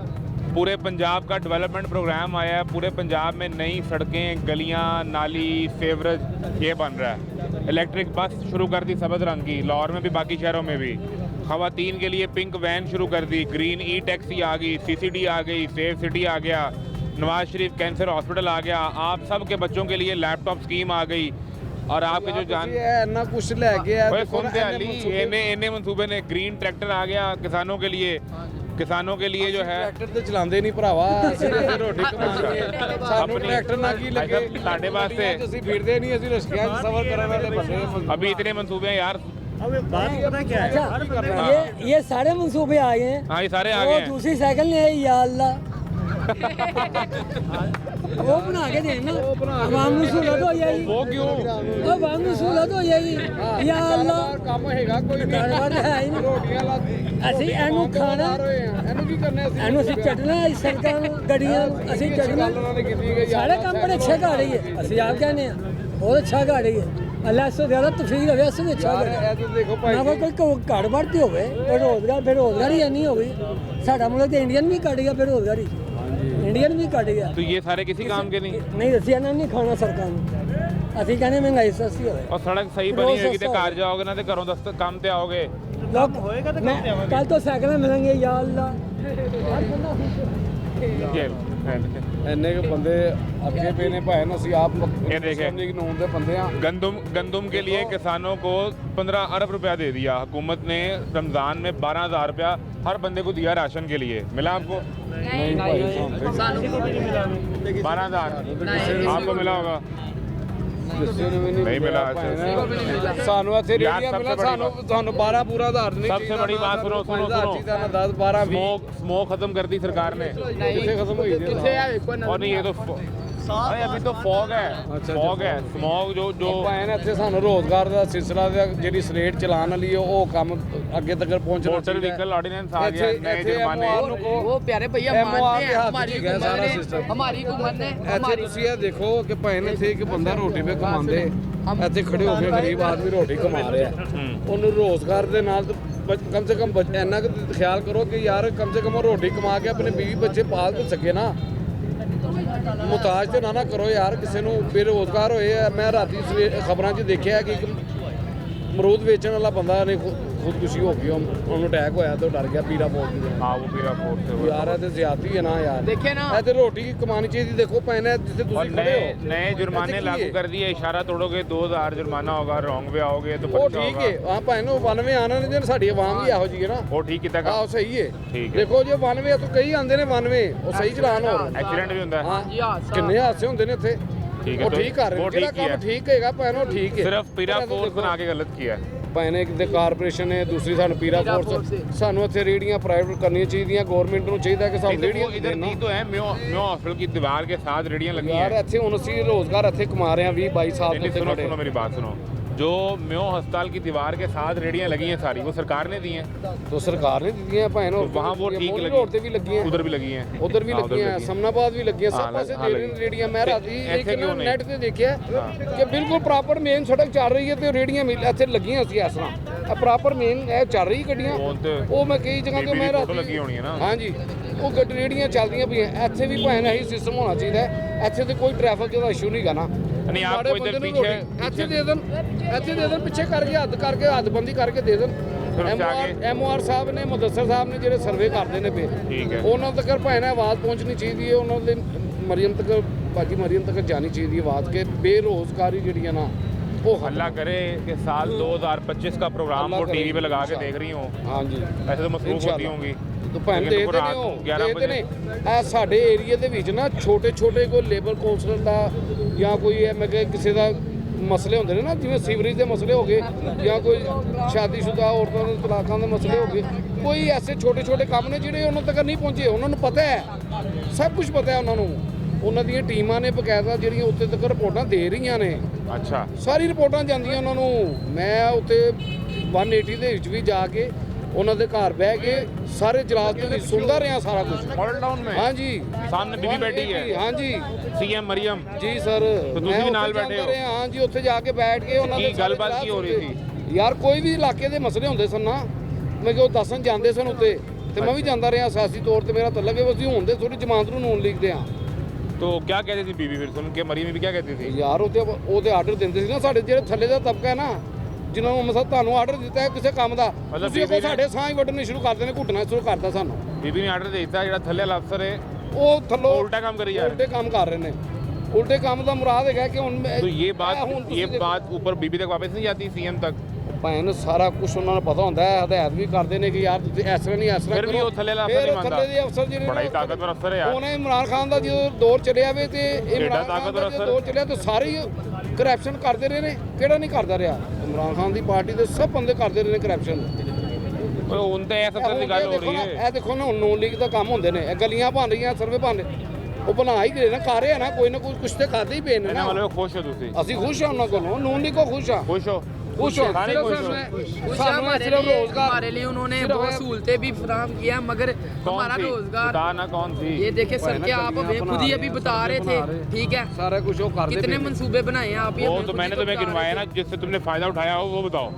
पूरे पंजाब का डेवलपमेंट प्रोग्राम आया है। पूरे पंजाब में नई सड़कें, गलियां, नाली, फेवरेज ये बन रहा है। इलेक्ट्रिक बस शुरू कर दी सब्ज़ रंग की, लाहौर में भी, बाकी शहरों में भी। ख़वातीन के लिए पिंक वैन शुरू कर दी, ग्रीन ई टैक्सी आ गई, CCD आ गई, सेफ सिटी आ गया, नवाज शरीफ कैंसर हॉस्पिटल आ गया, आप सब के बच्चों के लिए लैपटॉप स्कीम आ गई। और आपके जो जान ना कुछ लैके ओए सुन ते अली, इन्ने मनसूबे ने, ग्रीन ट्रैक्टर आ गया किसानों के लिए। किसानों के लिए जो है ट्रैक्टर तो चलाते नहीं भरावा, रोटी कमाने सानू ट्रैक्टर ना की लगे ਤੁਹਾਡੇ ਵਾਸਤੇ ਅਸੀਂ ਫਿਰਦੇ ਨਹੀਂ, ਅਸੀਂ ਰਸਕਿਆਂ 'ਚ ਸਫ਼ਰ ਕਰਨ वाले बंदे हैं। अभी इतने मनसूबे हैं यार। अब बात पता क्या है, अच्छा ये सारे मंसूबे आ गए हैं। हाँ ये सारे आ वो गए हैं। दूसरी साइकिल ने या अल्लाह वो बना के देना, आवाम ਨੂੰ सहूलत हो जाएगी। वो क्यों? आवाम ਨੂੰ सहूलत हो जाएगी या अल्लाह। ਕੰਮ ਹੈਗਾ ਕੋਈ ਨਹੀਂ, ਕਾਰੋਬਾਰ ਹੈ ਹੀ ਨਹੀਂ। ਰੋਟੀਆਂ ਲਾ ਅਸੀਂ ਇਹਨੂੰ ਖਾਣਾ, ਇਹਨੂੰ ਕੀ ਕਰਨਾ ਅਸੀਂ? ਇਹਨੂੰ ਅਸੀਂ ਚੱਟਣਾ, ਇਸ ਸੜਕਾਂ ਨੂੰ, ਗੱਡੀਆਂ ਨੂੰ ਅਸੀਂ ਚੱਟਣਾ। ਉਹਨਾਂ ਨੇ ਕੀਤੀ ਗਈ सारे काम बड़े अच्छे कर रही है, ਅਸੀਂ ਆਪ ਕਹਿੰਦੇ ਆ ਬਹੁਤ ਅੱਛਾ ਕਰ ਰਹੀ ਹੈ। ਅੱਲਾਹ ਇਸ ਤੋਂ ਜ਼ਿਆਦਾ ਤੌਫੀਕ ਦੇਵੇ, ਇਸ ਤੋਂ ਅੱਛਾ ਯਾਰ ਕਰੇ। ਇਹ ਤਾਂ ਦੇਖੋ ਨਾ ਭਾਈ ਕੋਈ ਘੜ ਵੜਤੀ ਹੋਵੇ, ਰੋਜ਼ਗਾਰ ਬੇਰੋਜ਼ਗਾਰੀ ਇੰਨੀ ਹੋ ਗਈ। ਸਾਡਾ ਮੁਲਕ ਤੇ ਇੰਡੀਅਨ ਵੀ ਕੱਢ ਗਿਆ ਬੇਰੋਜ਼ਗਾਰੀ, ਇੰਡੀਅਨ ਵੀ ਕੱਢ ਗਿਆ। तो ये सारे किसी काम के नहीं। ਨਹੀਂ ਅਸੀਂ ਇਹਨਾਂ ਨੂੰ ਨਹੀਂ ਖਾਣਾ ਸਰਕਾਰ ਨੂੰ, ਅਸੀਂ ਕਹਿੰਦੇ ਮਹਿੰਗਾਈ ਸਸਤੀ ਹੋਵੇ। और सड़क सही बनी होगी तो घर जाओगे ना, तो घरों दस्त काम पे आओगे। ਲੋਕ ਕੱਲ ਤੋਂ ਸਾਈਕਲਾਂ ਮਿਲਣਗੇ या अल्लाह। ये ਇੰਨੇ ਕੁ ਬੰਦੇ ਅੱਗੇ ਪਏ ਨੇ ਭਾਈ, ਅਸੀਂ ਆਪ ਇਹ ਦੇਖੇ। ਕਾਨੂੰਨ ਦੇ ਬੰਦੇ ਆ। गंदम के लिए किसानों को 15 अरब रुपया दे दिया हुकूमत ने। रमज़ान में 12,000 रुपया हर बंदे को दिया राशन के लिए। मिला आपको? ਨਹੀਂ ਭਾਈ 12,000 आपको मिला होगा। ਕਿਸੇ ਨੂੰ ਵੀ नहीं मिला आज। ਸਾਨੂੰ ਇੱਥੇ यार, ਰੇੜੀਆਂ सबसे ਮਿਲਾ बड़ी ਸਾਨੂੰ ਤੁਹਾਨੂੰ 12 ਪੂਰਾ ਆਧਾਰ ਨਹੀਂ सबसे बड़ी बात सुनो, सुनो, सुनो। 10 12 20 स्मोक खत्म कर दी सरकार ने। ਕਿੱਥੇ ਖਤਮ ਹੋਈ ਜੀ कितने यार कोई और नहीं, ये तो अरे अभी तो फॉग है, अच्छा, फॉग है, स्मोक जो ਭਾਵੇਂ ਇੱਥੇ ਸਾਨੂੰ ਰੋਜ਼ਗਾਰ ਦਾ ਸਿਲਸਿਲਾ ਦਾ ਜਿਹੜੀ ਸਲੇਟ ਚਲਾਉਣ ਵਾਲੀ ਉਹ ਕੰਮ ਅੱਗੇ ਤੱਕ ਪਹੁੰਚਣਾ मोटर व्हीकल ऑर्डिनेंस आ गया, नए जुर्माने। वो प्यारे भैया MOR मानते के हैं हाथ हमारी में है हुकूमत सारा ने system। हमारी हुकूमत ने ਇੱਥੇ हमारी ਤੁਸੀਂ ਇਹ ਦੇਖੋ ਕਿ ਭਾਵੇਂ ਇੱਥੇ ਇੱਕ ਬੰਦਾ ਰੋਟੀ 'ਤੇ ਕਮਾਉਂਦੇ ਇੱਥੇ ਖੜੇ ਹੋ ਕੇ ਗਰੀਬ ਆਦਮੀ ਰੋਟੀ ਕਮਾ ਰਿਹਾ ਉਹਨੂੰ ਰੋਜ਼ਗਾਰ ਦੇ ਨਾਲ ਕਮ ਸੇ ਕਮ ਇੰਨਾ ਕੁ ਖਿਆਲ ਕਰੋ ਕਿ ਯਾਰ ਕਮ ਸੇ ਕਮ ਉਹ ਰੋਟੀ ਕਮਾ ਕੇ ਆਪਣੇ ਬੀਵੀ ਬੱਚੇ ਪਾਲ ਤਾਂ ਸਕੇ ਨਾ ਮੁਤਾਜ ਤੇ ਨਾ ਕਰੋ ਯਾਰ ਕਿਸੇ ਨੂੰ ਬੇਰੁਜ਼ਗਾਰ ਹੋਏ ਆ ਮੈਂ ਰਾਤੀ ਖਬਰਾਂ 'ਚ ਦੇਖਿਆ ਕਿ ਇੱਕ ਅਮਰੂਦ ਵੇਚਣ ਵਾਲਾ ਬੰਦਾ ਨੇ ਖੁਦਕੁਸ਼ੀ ਹੋ ਗਈ ਉਹਨੂੰ ਅਟੈਕ ਹੋਇਆ ਤੇ ਉਹ ਡਰ ਗਿਆ ਪੀੜਾ ਪੋਲ ਦੀ हाँ वो पीरा फोर्ट से हुआ। ਯਾਰ ਇਹ ਤੇ ਜ਼ਿਆਦਤੀ ਹੈ ਨਾ ਯਾਰ देखे ना ਇਹ ਤੇ ਰੋਟੀ ਕਮਾਣੀ ਚਾਹੀਦੀ ਦੇਖੋ ਪੈਣਾ ਜਿੱਥੇ और ਤੁਸੀਂ ਖੜੇ नए ਹੋ नए जुर्माने ऐसे लागू किए। कर दिए, इशारा तोड़ोगे 2000 जुर्माना होगा, रॉन्ग वे आओगे तो ਉਹ 25 ਠੀਕ होगा। ਹੈ ਹਾਂ ਭਾਵੇਂ ਨੂੰ 92 ਆਣਾ ਨੇ ਜੇ ਸਾਡੀ ਆਵਾਮ ਵੀ ਇਹੋ ਜਿਹੀ ਹੈ ਨਾ वो ठीक कितना का ਆਹ ਸਹੀ ਹੈ ਠੀਕ ਹੈ। ਦੇਖੋ ਜੇ 92 ਤੋਂ ਕਈ ਆਉਂਦੇ ਨੇ 92 ਉਹ ਸਹੀ ਚਲਾਨ ਹੋ एक्सीडेंट भी होता है। ਹਾਂ जी हादसा। ਕਿੰਨੇ ਹਾਦਸੇ ਹੁੰਦੇ ਨੇ ਇੱਥੇ ठीक है, ਉਹ तो ਠੀਕ ਕਰ ਰਹੇ वो ਨੇ ਜਿਹੜਾ ठीक किया ਕੰਮ ਠੀਕ ਹੈਗਾ ਭਾਵੇਂ ਉਹ ਠੀਕ ਹੈ सिर्फ पीरा ਪਰ ਇਹ फोर्स ਦੇਖੋ, बना के गलत किया है। ਭਾਵੇਂ ਨੇ ਕਿਤੇ ਕਾਰਪੋਰੇਸ਼ਨ ਨੇ ਦੂਸਰੀ ਸਾਨੂੰ ਪੀਰਾ पीरा ਫੋਰਸ फोर्स ਸਾਨੂੰ ਇੱਥੇ ਰੇੜੀਆਂ ਪ੍ਰਾਈਵੇਟ ਕਰਨੀਆਂ ਚਾਹੀਦੀਆਂ ਗਵਰਨਮੈਂਟ ਨੂੰ ਚਾਹੀਦਾ ਕਿ ਸਾਨੂੰ नहीं तो ਰੇੜੀਆਂ वो इधर ਦੇਣ ਨਾ। दी तो है म्यो हॉस्पिटल की दीवार के साथ रेडियां लगी ਯਾਰ हैं। ਇੱਥੇ ਹੁਣ ਅਸੀਂ ਰੋਜ਼ਗਾਰ ਇੱਥੇ ਕਮਾ ਰਹੇ ਹਾਂ 20 22 ਸਾਲ नहीं, ਤੋਂ नहीं, ਇੱਥੇ सुनो ਖੜੇ सुनो मेरी बात सुनो। जो म्यो अस्पताल की दीवार के साथ रेडियां लगी हैं सारी, वो सरकार ने दी हैं। तो सरकार ने ਦਿੱਤੀਆਂ ਭਾਵੇਂ तो वहाँ वो ठीक लगी, ਰੋਡ ਤੇ ਵੀ ਲੱਗੀਆਂ उधर भी लगी हैं, ਉਧਰ ਵੀ हाँ, उधर ਲੱਗੀਆਂ ਸਮਨਾਬਾਦ ਵੀ ਲੱਗੀਆਂ ਹਾਂ, ਸਭ ਪਾਸੇ ਹਾਂ, ਲੱਗੀ। ਰੇੜੀਆਂ ਮੈਂ ਰਾਤੀ ਇੱਥੇ ਇੱਕ ਕਿਉਂ ਨਹੀਂ? ਨੈਟ ਤੇ ਦੇਖਿਆ ਕਿ ਬਿਲਕੁਲ ਪ੍ਰੋਪਰ ਮੇਨ ਸੜਕ ਚੱਲ ਰਹੀ ਹੈ ਤੇ ਰੇੜੀਆਂ ਇੱਥੇ ਲੱਗੀਆਂ ਸੀ ਇਸ ਤਰ੍ਹਾਂ ਪ੍ਰੋਪਰ ਮੇਨ ਇਹ ਚੱਲ ਰਹੀ ਗੱਡੀਆਂ ਉਹ ਤੇ ਉਹ ਮੈਂ ਕਈ ਜਗ੍ਹਾ ਤੇ ਬੀਬੀ ਮੈਂ ਦੀ ਫੋਟੋ ਰਾਤੀ ਲੱਗੀ ਹੋਣੀ ਹੈ ਨਾ। ਹਾਂਜੀ ਉਹ ਰੇੜੀਆਂ ਚੱਲਦੀਆਂ ਪਈਆਂ ਇੱਥੇ ਵੀ ਭਾਵੇਂ ਇਹੀ ਸਿਸਟਮ ਹੋਣਾ ਚਾਹੀਦਾ ਹੈ। ਇੱਥੇ ਤੇ ਕੋਈ ਟ੍ਰੈਫਿਕ ਦਾ ਇਸ਼ੂ ਨਹੀਂ ਗਾ ਨਾ नहीं, आपको ਮਾੜੇ इधर ਬੰਦੇ ਨੂੰ पीछे ਇੱਥੇ ਦੇ ਦੇਣ ਪਿੱਛੇ ਕਰਕੇ ਹੱਦਬੰਦੀ ਕਰਕੇ ਦੇ ਦੇਣ ਫਿਰ ਉੱਥੇ ਆ ਕੇ- MOR ਸਾਹਿਬ ਨੇ ਮੁਦੱਸਰ ਸਾਹਿਬ ਨੇ ਜਿਹੜੇ ਸਰਵੇ ਕਰਦੇ ਨੇ ਪਏ ठीक है। ਉਹਨਾਂ ਤੱਕ ਭਾਵੇਂ ਨਾ ਆਵਾਜ਼ ਪਹੁੰਚਣੀ ਚਾਹੀਦੀ ਹੈ ਉਹਨਾਂ ਦੇ ਮਰੀਮ ਤੱਕ ਬਾਜੀ ਮਰੀਮ ਤੱਕ ਜਾਣੀ ਚਾਹੀਦੀ ਹੈ ਆਵਾਜ਼ ਕਿ ਬੇਰੋਜ਼ਗਾਰੀ ਜਿਹੜੀ ਹੈ ਨਾ ਉਹ ਹੱਲ अल्लाह करे कि साल 2025 का प्रोग्राम अल्लाह वो करे, टीवी पे लगा के इंशाअल्लाह। देख रही हूँ। ਹਾਂਜੀ ऐसे तो मसरूफ होती होंगी। तो ਭੈਣ लेकिन ਦੇਖਦੇ देखो ਨੇ रात ਉਹ 11 ਦੇਖਦੇ ਨੇ बजे ਇਹ ਸਾਡੇ ਏਰੀਆ ਦੇ ਵਿੱਚ ਨਾ ਛੋਟੇ ਛੋਟੇ ਕੋਈ ਲੇਬਰ ਕੌਂਸਲਰ ਦਾ ਜਾਂ ਕੋਈ ਇਹ ਮੈਂ ਕਿਹਾ ਕਿਸੇ ਦਾ ਮਸਲੇ ਹੁੰਦੇ ਨੇ ਨਾ ਜਿਵੇਂ ਸੀਵਰੇਜ ਦੇ ਮਸਲੇ ਹੋ ਗਏ ਜਾਂ ਕੋਈ ਸ਼ਾਦੀशुदा ਔਰਤਾਂ ਦੇ ਤਲਾਕਾਂ ਦੇ ਮਸਲੇ ਹੋ ਗਏ ਕੋਈ ਐਸੇ ਛੋਟੇ ਛੋਟੇ ਕੰਮ ਨੇ ਜਿਹੜੇ ਉਹਨਾਂ ਤੱਕ ਨਹੀਂ ਪਹੁੰਚੇ ਉਹਨਾਂ ਨੂੰ ਪਤਾ ਹੈ ਸਭ ਕੁਝ ਪਤਾ ਹੈ ਉਹਨਾਂ ਨੂੰ ਉਹਨਾਂ ਦੀਆਂ ਟੀਮਾਂ ਨੇ ਬਕਾਇਦਾ ਜਿਹੜੀਆਂ ਉੱਤੇ ਤੱਕ ਰਿਪੋਰਟਾਂ ਦੇ ਰਹੀਆਂ ਨੇ अच्छा ਸਾਰੀ ਰਿਪੋਰਟਾਂ ਜਾਂਦੀਆਂ ਉਹਨਾਂ ਨੂੰ ਮੈਂ ਉੱਤੇ 180 ਦੇ ਵਿੱਚ ਵੀ ਜਾ ਕੇ ਉਹਨਾਂ ਦੇ ਘਰ ਬਹਿ ਕੇ ਸਾਰੇ ਜਲਾਸ ਦੇ ਵਿੱਚ ਸੁਣਦਾ ਰਿਹਾ ਸਾਰਾ ਕੁਝ मॉडल टाउन में ਹਾਂਜੀ सामने बीबी बैठी है, ਹਾਂਜੀ सीएम मरियम। ਜੀ ਸਰ ਤੁਸੀਂ ਮੈਂ ਵੀ ਨਾਲ ਉੱਥੇ ਬੈਠੇ ਜਾਂਦਾ ਹੋ? ਰਿਹਾ, ਹਾਂਜੀ ਉੱਥੇ ਜਾ ਕੇ ਬੈਠ ਕੇ ਉਹਨਾਂ ਕੀ ਦੇ ਸਾਰੇ ਗੱਲਬਾਤ ਜਲਾਸ ਕੀ ਹੋ ਰਹੀ ਸੁਣਦੇ। ਯਾਰ ਕੋਈ ਵੀ ਇਲਾਕੇ ਦੇ ਮਸਲੇ ਹੁੰਦੇ ਸਨ ਨਾ ਮੈਂ ਕਿ ਉਹ ਦੱਸਣ ਜਾਂਦੇ ਸਨ ਉੱਤੇ ਤੇ ਮੈਂ ਵੀ ਜਾਂਦਾ ਰਿਹਾ ਸਿਆਸੀ ਤੌਰ ਤੇ ਮੇਰਾ ਤਲਕ ਹੈ ਅਸੀਂ ਹੁਣ ਦੇ ਥੋੜੀ ਜਮਾਨਤ ਨੂੰ ਨੂਨ ਲਿਖਦੇ ਆ तो क्या कहती थी बीबी, फिर सुन के मरियम भी क्या कहती थी? ਯਾਰ ਉਹਦੇ ਆਰਡਰ ਦਿੰਦੇ ਸੀ ਨਾ ਸਾਡੇ ਜਿਹੜੇ ਥੱਲੇ ਦਾ ਤਬਕਾ ਹੈ ਨਾ ਜਿਨ੍ਹਾਂ ਨੂੰ ਮਸਾ ਤੁਹਾਨੂੰ ਆਰਡਰ ਦਿੱਤਾ ਹੈ ਕਿਸੇ ਕੰਮ ਦਾ ਮਤਲਬ ਤੁਸੀਂ ਬੀਬੀ ਨੇ- ਸਾਡੇ ਸਾਹ ਹੀ ਵੱਢਣੇ ਸ਼ੁਰੂ ਕਰਦੇ ਨੇ ਘੁੱਟਣਾ ਸ਼ੁਰੂ ਕਰਤਾ ਸਾਨੂੰ बीबी ने आर्डर देता है, थले वाला अफसर है ਉਹ ਥੱਲੋਂ वो उल्टा काम करी जा रहे ਉਲਟੇ ਕੰਮ ਕਰ ਰਹੇ ਨੇ ਉਲਟੇ ਕੰਮ ਦਾ ਮੁਰਾਦ ਹੈਗਾ ਕਿ ਹੁਣ हैं। तो ये बात ऊपर बीबी तक वापस नहीं जाती, सीएम तक? ਭੈਣ ਸਾਰਾ ਕੁਝ ਉਹਨਾਂ ਨੂੰ ਪਤਾ ਹੁੰਦਾ ਹੈ ਹਦਾਇਤ ਵੀ ਕਰਦੇ ਨੇ ਕਿ ਯਾਰ ਤੁਸੀਂ ਇਸ ਤਰ੍ਹਾਂ ਨਹੀਂ ਇਸ ਤਰ੍ਹਾਂ ਫਿਰ ਵੀ ਉਹ ਥੱਲੇ ਵਾਲਾ ਅਫਸਰ ਨਹੀਂ ਮੰਨਦਾ। ਥੱਲੇ ਦੇ ਅਫਸਰ ਜਿਹੜੇ बड़ा ही ਨੇ ताकतवर अफसर है यार। ਉਹਨੇ ਇਮਰਾਨ ਖਾਨ ਦਾ ਜਦੋਂ ਦੌਰ ਚੱਲਿਆ ਵੇ ਤੇ ਇਮਰਾਨ ਖਾਨ ਤਾਕਤਵਰ ਦਾ ਅਫਸਰ। ਜਦੋਂ ਦੌਰ ਚੱਲਿਆ ਤੇ ਸਾਰੇ ਕਰਪਸ਼ਨ ਕਰਦੇ ਰਹੇ ਨੇ ਕਿਹੜਾ ਨਹੀਂ ਕਰਦਾ ਰਿਹਾ ਇਮਰਾਨ ਖਾਨ ਦੀ ਪਾਰਟੀ ਦੇ ਸਭ ਬੰਦੇ ਕਰਦੇ ਰਹੇ ਨੇ ਕਰਪਸ਼ਨ तो उनसे ऐसा अफसर की गल हो रही है। ਇਹ ਦੇਖੋ ਨਾ ਹੁਣ ਨੌਨ ਲੀਗ ਦਾ ਕੰਮ ਹੁੰਦੇ ਨੇ ਇਹ ਗਲੀਆਂ ਬਣ ਰਹੀਆਂ ਸਰਵੇ ਬਣ ਰਹੇ ਉਹ ਬਣਾ ਹੀ ਗਏ ਨਾ ਕਰ ਰਹੇ ਆ ਨਾ ਕੋਈ ਕੁਛ ਤੇ ਖਾਦੇ ਹੀ ਪਏ ਨੇ ਇਹਨਾਂ ਨਾ ਵੱਲੋਂ ਖੁਸ਼ ਹੋ ਤੁਸੀਂ? ਅਸੀਂ ਖੁਸ਼ ਹਾਂ ਉਹਨਾਂ ਕੋਲੋਂ ਨੌਨ ਲੀਗ ਕੋ ਖੁਸ਼ ਹਾਂ खुश हो? खुश हो सारे सिर्फ खुश हो? कुछ सामने हमारे सिर्फ लिए रोजगार हमारे लिए उन्होंने सिर्फ बहुत है- सहूलतें भी फराहम किया मगर कौन हमारा सी? रोजगार बताना कौन सी? ये देखे सर के आप अभी खुद ही अभी बता रहे थे ठीक है सारा कुछ वो करते कितने मंसूबे बनाए हैं आप ये वो हमें तो खुद ही मैंने तुम्हें बता गिनवाया रहे ना, जिससे तुमने फायदा उठाया हो वो बताओ।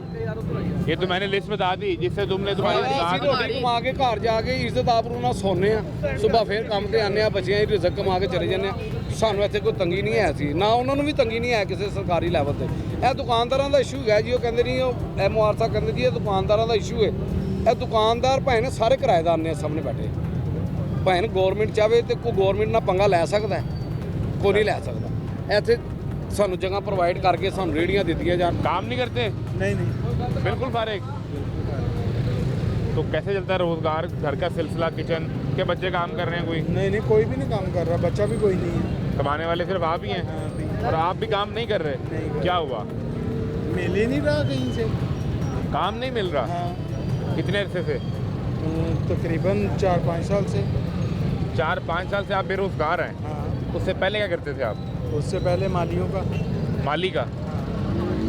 ये तो मैंने लिस्ट बता दी जिससे तुमने तुम्हारी ਅਸੀਂ जान- ਰੋਟੀ ਕਮਾ ਕੇ ਘਰ ਜਾ ਕੇ ਇੱਜ਼ਤ ਆਬਰੂ ਨਾਲ ਸੌਂਦੇ ਆ ਸਵੇਰ ਫੇਰ ਕੰਮ ਤੇ ਆਉਂਦੇ ਆ ਬੱਚਿਆਂ ਦੀ ਰਿਜ਼ਕ ਕਮਾ ਕੇ ਚਲੇ ਜਾਂਦੇ ਆ ਸਾਨੂੰ ਇੱਥੇ ਕੋਈ ਤੰਗੀ ਨਹੀਂ ਹੈ ਸੀ ਨਾ ਉਹਨਾਂ ਨੂੰ ਵੀ ਤੰਗੀ ਨਹੀਂ ਹੈ ਕਿਸੇ ਸਰਕਾਰੀ ਲੈਵਲ ਤੇ ਇਹ ਦੁਕਾਨਦਾਰਾਂ ਦਾ ਇਸ਼ੂ ਹੈ ਜੀ ਉਹ ਕਹਿੰਦੇ ਨਹੀਂ ਉਹ MOR ਸਾਹਿਬ ਕਹਿੰਦੇ ਜੀ ਇਹ ਦੁਕਾਨਦਾਰਾਂ ਦਾ ਇਸ਼ੂ ਹੈ ਇਹ ਦੁਕਾਨਦਾਰ ਭਾਵੇਂ ਨਾ ਸਾਰੇ ਕਿਰਾਏਦਾਰ ਨੇ ਸਾਹਮਣੇ ਬੈਠੇ ਭਾਵੇਂ ਗਵਰਨਮੈਂਟ ਚਾਹੇ ਤੇ ਕੋਈ ਗਵਰਨਮੈਂਟ ਨਾਲ ਪੰਗਾ ਲੈ ਸਕਦਾ ਹੈ, ਕੋਈ ਨਹੀਂ ਲੈ ਸਕਦਾ ਇੱਥੇ ਸਾਨੂੰ ਜਗ੍ਹਾ ਪ੍ਰੋਵਾਈਡ ਕਰਕੇ ਸਾਨੂੰ ਰੇਹੜੀਆਂ ਦਿੱਤੀਆਂ ਜਾਣ काम नहीं करते? नहीं बिल्कुल फारिग। तो कैसे चलता है रोजगार, घर का सिलसिला, किचन के बच्चे काम कर रहे हैं कोई? नहीं कोई भी नहीं काम कर रहा बच्चा भी कोई नहीं है कमाने वाले सिर्फ आप ही हैं? और आप भी काम नहीं कर रहे? नहीं। क्या हुआ? मिल ही नहीं रहा कहीं से। काम नहीं मिल रहा? हाँ, कितने अरसे से? तकरीबन 4-5 साल से। 4-5 साल से आप बेरोजगार हैं? हाँ, उससे पहले क्या करते थे आप? उससे पहले मालियों का। माली का?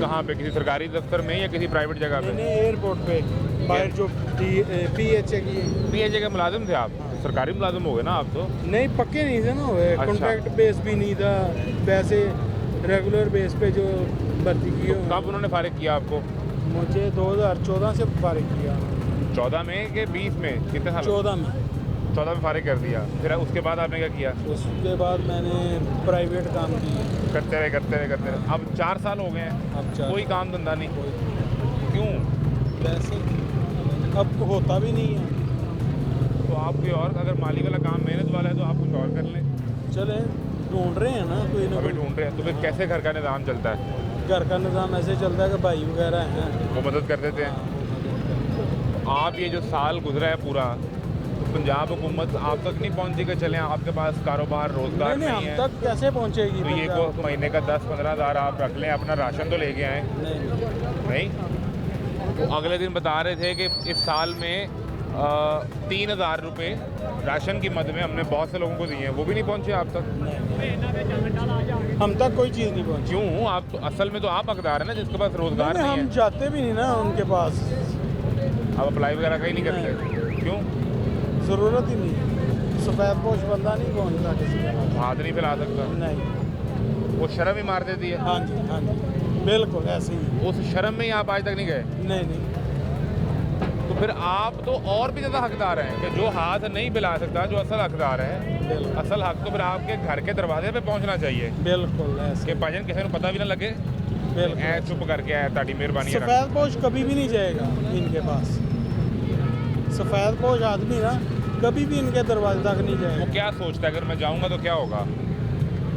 कहाँ पे, किसी सरकारी दफ्तर में या किसी प्राइवेट जगह पे? एयरपोर्ट पे बाहर जो PHA की है। PHA के मुलाजिम थे आप? सरकारी मुलाजिम हो गए ना आप तो? नहीं, पक्के नहीं थे ना, अच्छा। कॉन्ट्रैक्ट बेस भी नहीं था, वैसे रेगुलर बेस पे जो भर्ती की तो कब उन्होंने फारिग किया आपको? मुझे 2014 से फारिग किया। 14 में कि 20 में? कितने साल? 14 में। 14 में फारिग कर दिया। फिर उसके बाद आपने क्या किया? उसके बाद मैंने प्राइवेट काम किया। करते रहे। अब 4 साल हो गए हैं, अब 4 कोई काम धंधा नहीं? क्यों? वैसे अब होता भी नहीं है। तो आप कोई और, अगर माली वाला काम मेहनत वाला है तो आप कुछ और कर लें। चले ढूंढ रहे हैं ना, कोई ना अभी कोई। ढूंढ रहे हैं तो फिर कैसे घर का निज़ाम चलता है? घर का निज़ाम ऐसे चलता है कि भाई वगैरह हैं, वो मदद कर देते हैं। आप ये जो साल गुजरा है पूरा, तो पंजाब हुकूमत आप तक नहीं पहुंची कि चलें आपके पास कारोबार रोजगार नहीं, नहीं है? हम तक कैसे पहुंचेगी? तो ये को महीने का 10-15 हज़ार आप रख लें, अपना राशन तो लेके आएँ। नहीं? तो अगले दिन बता रहे थे कि इस साल में 3,000 रुपये राशन की मद में हमने बहुत से लोगों को दिए हैं, वो भी नहीं पहुंचे आप तक? हम तक कोई चीज़ नहीं पहुंची। क्यों? आप तो असल में तो आप हकदार हैं ना, जिसके पास रोजगार नहीं हम है। जाते भी नहीं ना उनके पास, आप अप्लाई वगैरह कहीं नहीं करते? क्यों? ज़रूरत ही नहीं। सफ़ेद पोश बंदा नहीं पहुंचता किसी के पास। हाथ नहीं फैला सकता? नहीं। वो शर्म ही मार देती है। हाँ जी, हाँ जी, बिल्कुल ऐसे ही। उस शर्म में ही आप आज तक नहीं गए? नहीं। तो फिर आप तो और भी ज़्यादा हकदार हैं कि जो हाथ नहीं फैला सकता, जो असल हकदार है, असल हक तो फिर आपके घर के दरवाजे पे पहुंचना चाहिए बिल्कुल ऐसे। कि भाजन किसी को पता भी ना लगे। बिल्कुल। ऐ चुप करके आया, ताड़ी मेहरबानी है। सफ़ेद पोश कभी भी नहीं जाएगा इनके पास। सफ़ेद पोश आदमी ना कभी भी इनके दरवाजे तक नहीं वो जाएगा। क्या सोचता है अगर मैं जाऊंगा तो क्या होगा?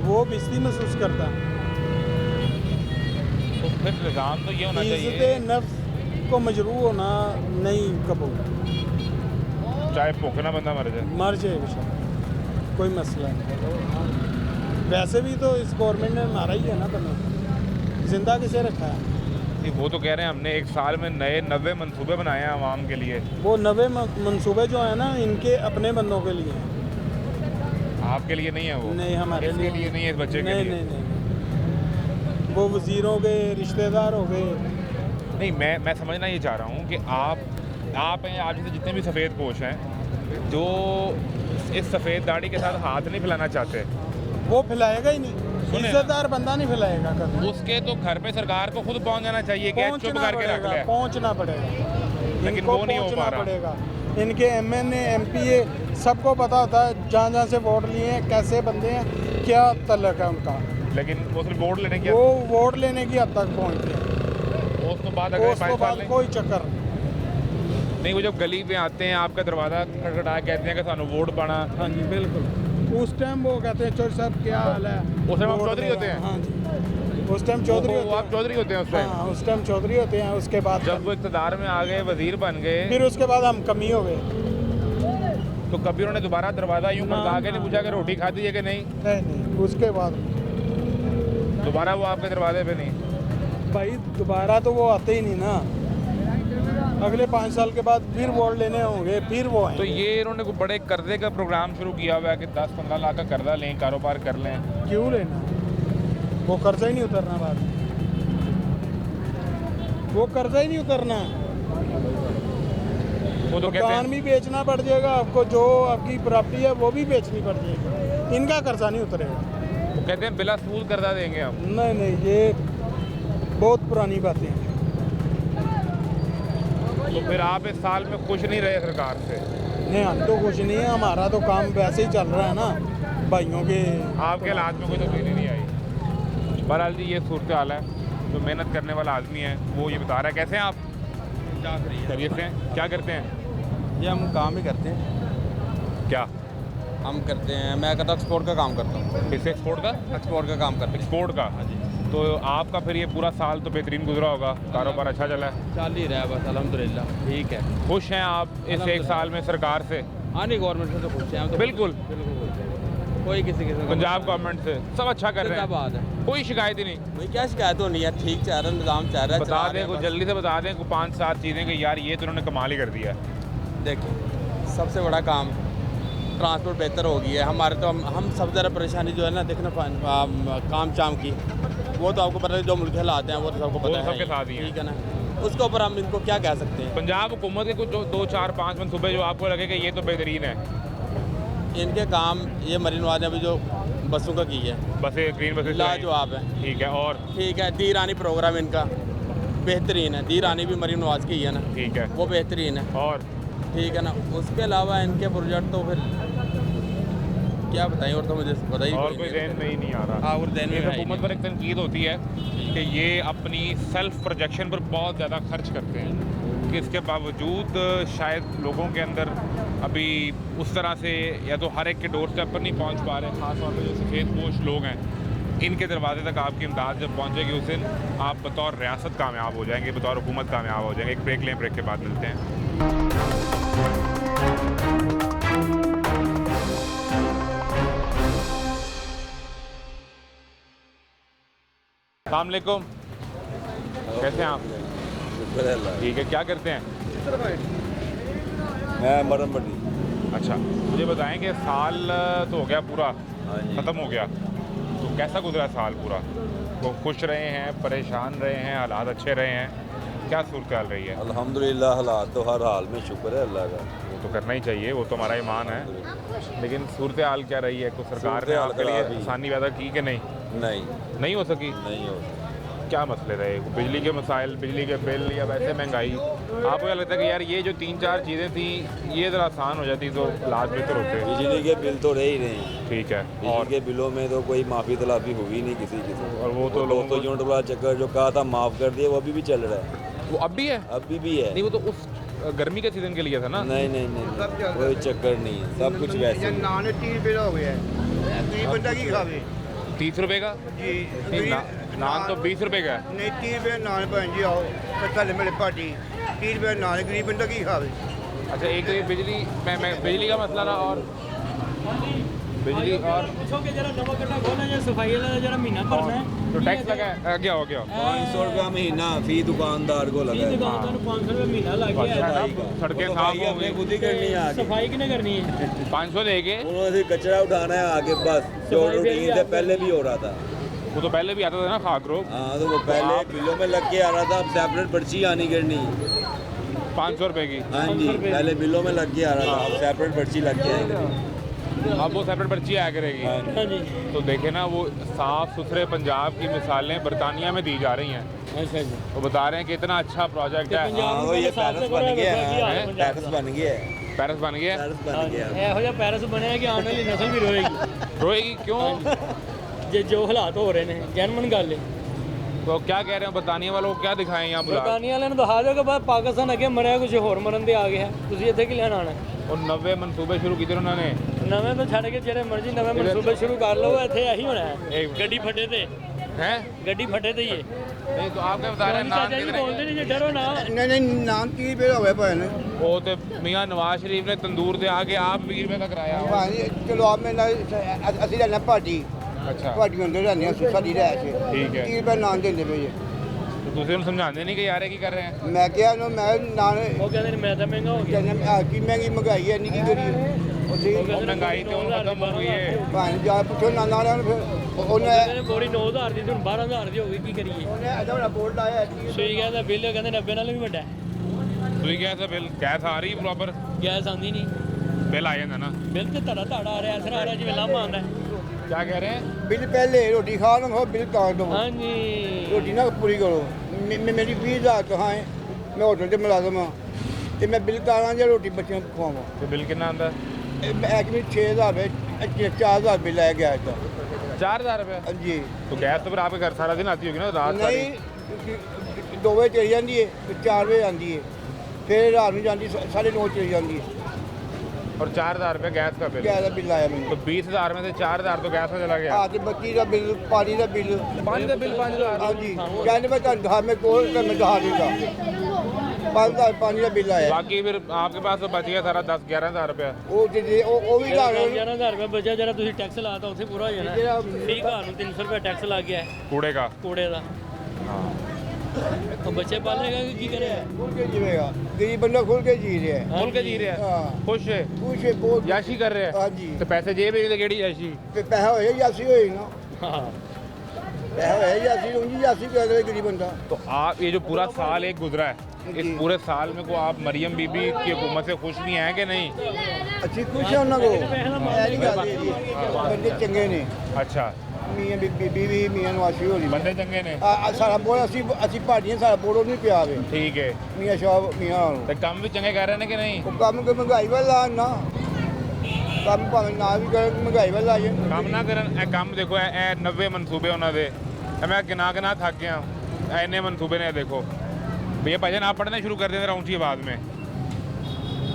वो बेइज्जती महसूस करता है। तो फिर निज़ाम तो ये होना चाहिए, इज़्ज़त नफ्स को मजरूह होना नहीं कबूल। चाहे भूख ना बंदा मर जाए। मर जाए बेशक, कोई मसला नहीं। वैसे भी तो इस गवर्नमेंट ने मारा ही है ना बंदा, जिंदा किसे रखा है? नहीं, वो तो कह रहे हैं हमने एक साल में नए 90 मंसूबे बनाए हैं आवाम के लिए। वो 90 मंसूबे जो है ना, इनके अपने बंदों के लिए हैं। आपके लिए नहीं है वो? नहीं, हमारे इसके लिए नहीं है, इस बच्चे के लिए? नहीं। वो वजीरों के रिश्तेदार हो गए। नहीं, मैं समझना ये चाह रहा हूँ कि आप हैं, आप जैसे जितने भी सफ़ेद पोश हैं, जो इस सफ़ेद दाढ़ी के साथ हाथ नहीं फैलाना चाहते, वो फैलाएगा ही नहीं। सुने। इज्जतदार बंदा नहीं फैलाएगा कभी। उसके तो घर पे सरकार को खुद पहुँच जाना चाहिए कि चुप पहुंचना करके रख ले। पहुंचना पड़ेगा, लेकिन इनको वो नहीं हो पा पहुंचना रहा। पड़ेगा। इनके MNA MPA सबको पता होता है जहाँ से वोट लिए हैं, कैसे बंदे हैं, क्या तल्लक है उनका। लेकिन वो सिर्फ वोट लेने की, वो वोट लेने की हद तक पहुँच गए। उस तो बाद अगर 5 साल नहीं, कोई चक्कर नहीं। नहीं, वो जब गली पे आते हैं आपका दरवाज़ा खटखटा कहते हैं कि सानू वोट पाना, हाँ जी, बिल्कुल। उस टाइम वो कहते हैं चौधरी साहब क्या हाल है। उस टाइम आप वोट चौधरी होते हैं? हाँ जी, उस टाइम चौधरी होते आप हैं। चौधरी होते हैं उस टाइम? हाँ, उस टाइम चौधरी होते हैं। उसके बाद जब वो इक़्तिदार में आ गए, वजीर बन गए, फिर उसके बाद हम कमी हो गए। तो कभी उन्होंने दोबारा दरवाज़ा यूँ खड़का के नहीं पूछा कि रोटी खाती है कि नहीं? नहीं, उसके बाद दोबारा वो आपके दरवाजे पे नहीं? भाई दोबारा तो वो आते ही नहीं ना। अगले 5 साल के बाद फिर वोट लेने होंगे, फिर वो आएंगे। तो ये इन्होंने कोई बड़े कर्जे का प्रोग्राम शुरू किया हुआ है कि 10-15 लाख का कर्जा लें, कारोबार कर लें। क्यों लेना? वो कर्जा ही नहीं उतरना बाद में। वो कर्जा ही नहीं उतरना। वो तो कहते मकान हैं, भी बेचना पड़ जाएगा आपको, जो आपकी प्रॉपर्टी है वो भी बेचनी पड़ जाएगी। इनका कर्जा नहीं उतरेगा। वो कहते हैं बिला सूद कर्जा देंगे हम। नहीं, ये बहुत पुरानी बातें हैं। तो फिर आप इस साल में खुश नहीं रहे सरकार से? नहीं, हम तो कुछ नहीं है, हमारा तो काम वैसे ही चल रहा है ना भाइयों के। आपके हालात में कोई तब्दीली नहीं आई? बहरहाल जी, ये सूरत हाल है। जो मेहनत करने वाला आदमी है वो ये बता रहा है। कैसे हैं आप? खैरियत से हैं? क्या करते हैं? ये हम काम ही करते हैं। क्या हम करते हैं, मैं कहता एक्सपोर्ट का काम करता हूँ। किस एक्सपोर्ट का? एक्सपोर्ट का काम करते हैं। एक्सपोर्ट का? हाँ जी। तो आपका फिर ये पूरा साल तो बेहतरीन गुजरा होगा, कारोबार अच्छा चला है? चल ही रहा है बस, अल्हम्दुलिल्लाह ठीक है। खुश हैं आप इस एक साल में सरकार से? हाँ नहीं, गवर्नमेंट से तो खुश हैं हम तो। बिल्कुल। बिल्कुल खुश हैं। कोई किसी किस्म का पंजाब गवर्नमेंट से सब अच्छा कर रहे हैं, बात है। कोई शिकायत ही नहीं। भाई क्या शिकायत होनी है, ठीक चल रहा है, निज़ाम चल रहा है। बता दें कुछ जल्दी से बता दें, कुछ 5-7 चीज़ें कि यार ये तो उन्होंने कमाल ही कर दिया है। देखिए सबसे बड़ा काम ट्रांसपोर्ट बेहतर हो गई है हमारे। तो हम सब ज़रा परेशानी जो है ना देखना काम चाम की, वो तो आपको पता है, जो मुल्क के हालात हैं वो तो सबको पता है, सबके साथ ही हैं। ठीक है ना, उसके ऊपर हम इनको क्या कह सकते हैं। पंजाब हुकूमत के कुछ 2-4-5 मनसूबे जो आपको लगे कि ये तो बेहतरीन है। इनके काम ये मरीन नवाज ने अभी जो बसों का की है, बसें ग्रीन बसें लाजवाब है। ठीक है, और ठीक है, दी रानी प्रोग्राम इनका बेहतरीन है। दी रानी भी मरीन नवाज की है ना, ठीक है, वो बेहतरीन है। और ठीक है ना, उसके अलावा इनके प्रोजेक्ट तो फिर क्या बताएं, और तो मुझे पता ही और कोई जहन में ही नहीं आ रहा। हाँ, और जहन में ये है ही हुकूमत पर एक तनकीद होती है कि ये अपनी सेल्फ प्रोजेक्शन पर बहुत ज़्यादा खर्च करते हैं, कि इसके बावजूद शायद लोगों के अंदर अभी उस तरह से या तो हर एक के डोर स्टेप पर नहीं पहुंच पा रहे। ख़ास तौर पर जो सफ़ेद पोश लोग हैं, इनके दरवाजे तक आपकी इमदाद जब पहुंचेगी उस दिन आप बतौर रियासत कामयाब हो जाएंगे, बतौर हुकूमत कामयाब हो जाएंगे। एक ब्रेक लें, ब्रेक के बाद मिलते हैं। अस्सलाम वालेकुम, कैसे हैं आप? ठीक है, क्या करते हैं? मैं मरम मंडी। अच्छा, मुझे बताएं कि साल तो हो गया पूरा, ख़त्म हो गया, तो कैसा गुजरा साल पूरा? तो खुश रहे हैं, परेशान रहे हैं, हालात अच्छे रहे हैं, क्या सूरत हाल रही है? अल्हम्दुलिल्लाह हालात तो हर हाल में शुक्र है अल्लाह का। वो तो करना ही चाहिए, वो तो हमारा ईमान है, लेकिन सूरत हाल क्या रही है? कुछ सरकार ने सूरत हाल आपके लिए खराब ही। आसानी पैदा की कि नहीं? नहीं हो सकी? नहीं हो क्या मसले रहे? बिजली के मसाइल, बिजली के बिल या वैसे महंगाई, आपको क्या लगता है कि यार ये जो 3-4 चीज़ें थी ये ज़रा आसान हो जाती तो लाज बेहतर होते? बिजली के बिल तो रहे ही नहीं। ठीक है, बिजली और के बिलों में तो कोई माफ़ी तलाफी हुई नहीं किसी की। और वो तो लोगों को यूनिट वाला चक्कर जो कहा था माफ़ कर दिया, वो अभी भी चल रहा है। वो अब भी है? अभी भी है। नहीं, वो तो उस गर्मी के सीज़न के लिए था ना? नहीं नहीं नहीं, कोई चक्कर नहीं है, सब कुछ वैसे ही। नान 30 रुपये हो गया गरीब बंदा की खावे 30 रुपये का? जी नहीं, नान तो 20 रुपये का है। नहीं 30 रुपये नान भैन जी आओ थले मेरे पार्टी 30 रुपये नान गरीब बंदा की खावे। अच्छा, एक तो ये बिजली मैं बिजली का मसला ना, और बिजली और सफाई वाला जरा महीना भरना है तो टैक्स लगा है, क्या हो गया? 500 रुपया महीना फी दुकानदार को लगा है। दुकानदार 500 रुपये महीना लग गया है। सड़कें वो साफ सफाई हो अपने गई, खुद ही करनी है आगे। सफाई किने करनी है? 500 देके उन्होंने कचरा उठाना है आगे, बस जो रूटीन से पहले भी हो रहा था। वो तो पहले भी आता था ना खाक रोग। हाँ, तो वो पहले बिलों में लग के आ रहा था, अब सेपरेट पर्ची आनी करनी। 500 रुपये की, हाँ जी, पहले बिलों में लग के आ रहा था, अब सेपरेट पर्ची लग के आएगी। अब वो सेपरेट पर्ची आया करेगी। हाँ जी। तो देखे ना, वो साफ़ सुथरे पंजाब की मिसालें बरतानिया में दी जा रही हैं। अच्छा जी। वो बता रहे हैं कि इतना अच्छा प्रोजेक्ट है, हाँ, वो ये पेरिस बन गया है, पेरिस बन गया है, पेरिस बन गया। पेरिस बन गया है। ਇਹੋ ਜਿਹਾ ਪੈਰਿਸ ਬਣਿਆ ਕਿ ਆਉਣ ਵਾਲੀ ਨਸਲ ਵੀ ਰੋਏਗੀ रोएगी क्यों? ਜੇ ਜੋ ਹਾਲਾਤ ਹੋ ਰਹੇ ਨੇ ਜੈਨੂਇਨ ਗੱਲ ਹੈ। तो क्या कह रहे हैं बरतानिया वालों को, क्या दिखाएं यहाँ बुला? ਬਰਤਾਨੀਆ ਵਾਲਿਆਂ ਨੂੰ ਦਿਖਾ ਦਿਓ ਕਿ ਬਾਅਦ ਪਾਕਿਸਤਾਨ ਅੱਗੇ ਮਰਿਆ ਕੁਝ ਹੋਰ ਮਰਨ ਦੇ ਆ ਗਿਆ ਤੁਸੀਂ ਇੱਥੇ ਕੀ ਲੈਣ ਆਣਾ? और 90 मनसूबे शुरू किए थे उन्होंने। ਨਵੇਂ ਤੋਂ ਛੱਡ ਕੇ ਜਿਹੜੇ ਮਰਜ਼ੀ ਨਵੇਂ ਮਨਸੂਬੇ ਸ਼ੁਰੂ ਕਰ ਲਓ ਇੱਥੇ ਇਹੀ ਹੋਣਾ ਹੈ। एक ਗੱਡੀ ਫੱਟੇ ਤੇ हैं? ਗੱਡੀ ਫੱਟੇ ਤੇ ਹੀ ਹੈ। नहीं तो आप क्या बता रहे हैं? नाम ਚਾਚਾ ਜੀ कितने ਬੋਲਦੇ ਨਹੀਂ ਜੇ ਡਰੋ ਨਾ। नहीं नहीं नान 30 रुपये हो गए भैन। वो तो मियाँ नवाज शरीफ ने तंदूर से आके आप 20 रुपये का कराया। भाई चलो आप मैं ਅਸੀਂ ਲੈਣਾ ਪਾਰਟੀ अच्छा, ਪਾਰਟੀ ਹੁੰਦੇ ਰਹਿੰਦੇ ਆ ਸਾਡੀ ਰਹਿ ਚ ठीक है। 30 रुपये ਨਾਨ ਦਿੰਦੇ ਪਏ ਜੀ। तो दूसरे ਨੂੰ समझाते नहीं कि यार ये की कर रहे हैं? ਮੈਂ ਕਿਹਾ ਉਹਨੂੰ ਮੈਂ ਨਾਨ ਉਹ ਕਹਿੰਦੇ ਨੇ ਮੈਂ ਤਾਂ ਮਹਿੰਗਾ ਹੋ ਗਿਆ। ਕਹਿੰਦੇ ਆ ਕੀ ਮਹਿੰਗੀ ਮਹਿੰਗਾਈ ਹੈ, ਨਹੀਂ ਕੀ ਕਰੀਏ ਉੱਥੇ ਉਹ ਕਹਿੰਦੇ ਨੇ महंगाई तो खत्म हो गई है। ਭਾਂ ਜਾ ਪੁੱਛੋ ਨਾਨਾ ਵਾਲਿਆਂ ਨੂੰ, ਫਿਰ ਉਹਨੇ ਕਹਿੰਦੇ ਨੇ ਬੋਰੀ 9000 ਦੀ ਤੇ ਹੁਣ 12000 ਦੀ ਹੋ ਗਈ ਕੀ ਕਰੀਏ? ਉਹਨੇ ਐਡਾ ਵੱਡਾ ਬੋਰਡ ਲਾਇਆ ਹੈ। ਸੂਈ ਕਹਿੰਦਾ ਬਿੱਲ ਕਹਿੰਦੇ 90 ਨਾਲ ਵੀ ਵੱਡਾ ਹੈ। ਤੁਸੀਂ ਗੈਸ ਦਾ ਬਿੱਲ ਗੈਸ ਆ ਰਹੀ ਪ੍ਰੋਪਰ? ਗੈਸ ਆਂਦੀ ਨਹੀਂ, ਬਿੱਲ ਆ ਜਾਂਦਾ ਨਾ? ਬਿੱਲ ਤੇ ਧੜਾ ਧੜਾ ਆ ਰਿਹਾ, ਅਸਰ ਆ ਰਿਹਾ ਜਿਵੇਂ ਲਾਮਾ ਆਉਂਦਾ ਹੈ। क्या कह रहे हैं? ਬਿੱਲ ਪਹਿਲੇ ਰੋਟੀ ਖਾ ਲਓ, ਬਿੱਲ ਤਾਂ ਦੋ ਹਾਂਜੀ ਰੋਟੀ ਨਾ ਪੂਰੀ ਕਰੋ। ਮੇਰੀ 20,000 ਕਹਾਂ ਹੈ, ਮੈਂ ਹੋਟਲ 'ਤੇ ਮੁਲਾਜ਼ਮ ਹਾਂ ਤੇ ਮੈਂ ਬਿੱਲ ਤਾਰਾਂ ਜਾਂ ਰੋਟੀ ਬੱਚਿਆਂ ਨੂੰ ਖਵਾਵਾਂ। तो बिल कितना आंदा? ਇੱਕ ਵੀ 6,000 ਹੈ, 4,000 ਬਿੱਲ ਆਇਆ ਗਿਆ ਇਹਦਾ। 4000 रुपये? ਹਾਂਜੀ तो गैस तो फिर आपके घर सारा दिन आती होगी ना, रात सारी? ਨਹੀਂ 2 ਵਜੇ ਚਲੀ ਜਾਂਦੀ ਹੈ, ਫਿਰ 4 ਵਜੇ ਆਉਂਦੀ ਹੈ, ਫਿਰ ਰਾਤ ਨੂੰ ਜਾਂਦੀ 9:30 ਚਲੀ ਜਾਂਦੀ ਹੈ। और 4000 रुपये गैस का बिल? ਕਿਆ ਦਾ ਬਿੱਲ ਆਇਆ ਮੈਨੂੰ? तो 20,000 में से 4000 तो गैस में चला गया। ਆ ਤੇ ਬੱਤੀ ਦਾ ਬਿੱਲ, ਪਾਣੀ ਦਾ ਬਿੱਲ। पानी का बिल 5000? ਹਾਂਜੀ ਕਹਿੰਦੇ ਮੈਂ ਤੁਹਾਨੂੰ ਦਿਖਾ, ਮੈਂ ਕੋਲ ਮੈਂ ਦਿਖਾ ਦਿੰਦਾ। 5,000 पानी का बिल आया बाकी फिर आपके पास तो बच गया सारा 10-11 हज़ार रुपया। वो भी ला रहे 11,000 ਰੁਪਏ ਬਚਿਆ ਜਿਹੜਾ ਤੁਸੀਂ ਟੈਕਸ ਲਾਤਾ ਉੱਥੇ ਪੂਰਾ ਹੋ ਜਾਣਾ। ਠੀਕ ਘਰ ਨੂੰ 300 ਰੁਪਏ ਟੈਕਸ ਲੱਗ ਗਿਆ कूड़े का। ਕੂੜੇ ਦਾ। तो बच्चे पालेगा कि की करेगा? खुल के जीवेगा, गरीब बंदा खुल के जी रहा है। खुल के जी रहे हैं, हाँ। खुश है, खुश है बहुत। याशी कर रहे हैं। हाँ जी। तो पैसे जेब में केड़ी याशी? ते पैसा होए यासी होए ना, हाँ। पैसा होए यासी होंगी, यासी कर रहे गरीब बंदा। तो आप ये जो पूरा साल एक गुजरा है, इस जी। पूरे साल में को आप मरियम बीबी की हुकूमत से खुश नहीं हैं कि नहीं? अच्छी खुश है उन्होंने को, ऐसी गल है बंदे चंगे ने। अच्छा, मियां बीबी भी मियां नवाशी होली बंदे चंगे ने। सारा बोल ਅਸੀਂ ਭਾਡੀਆਂ ਸਾਰਾ ਬੋੜੋ ਨਹੀਂ ਪਿਆ ਵੇ ठीक है। ਮੀਆਂ ਸ਼ਾਹ ਮੀਆਂ तो काम भी चंगे कर रहे हैं कि नहीं? ਉਹ ਕੰਮ ਕਿ ਮਹਿੰਗਾਈ ਵਾਲਾ ਨਾ ਕੰਮ ਭਾਵੇਂ ਨਾ ਵੀ ਕਰ ਮਹਿੰਗਾਈ ਵਾਲਾ ਆਏ काम ना करन ए काम देखो ए 90 मनसूबे उन्होंने दे मैं गिना थक गया इन्ने मनसूबे ने देखो भैया भजन आप पढ़ना शुरू कर देते रहा ऊँची आवाज़ में।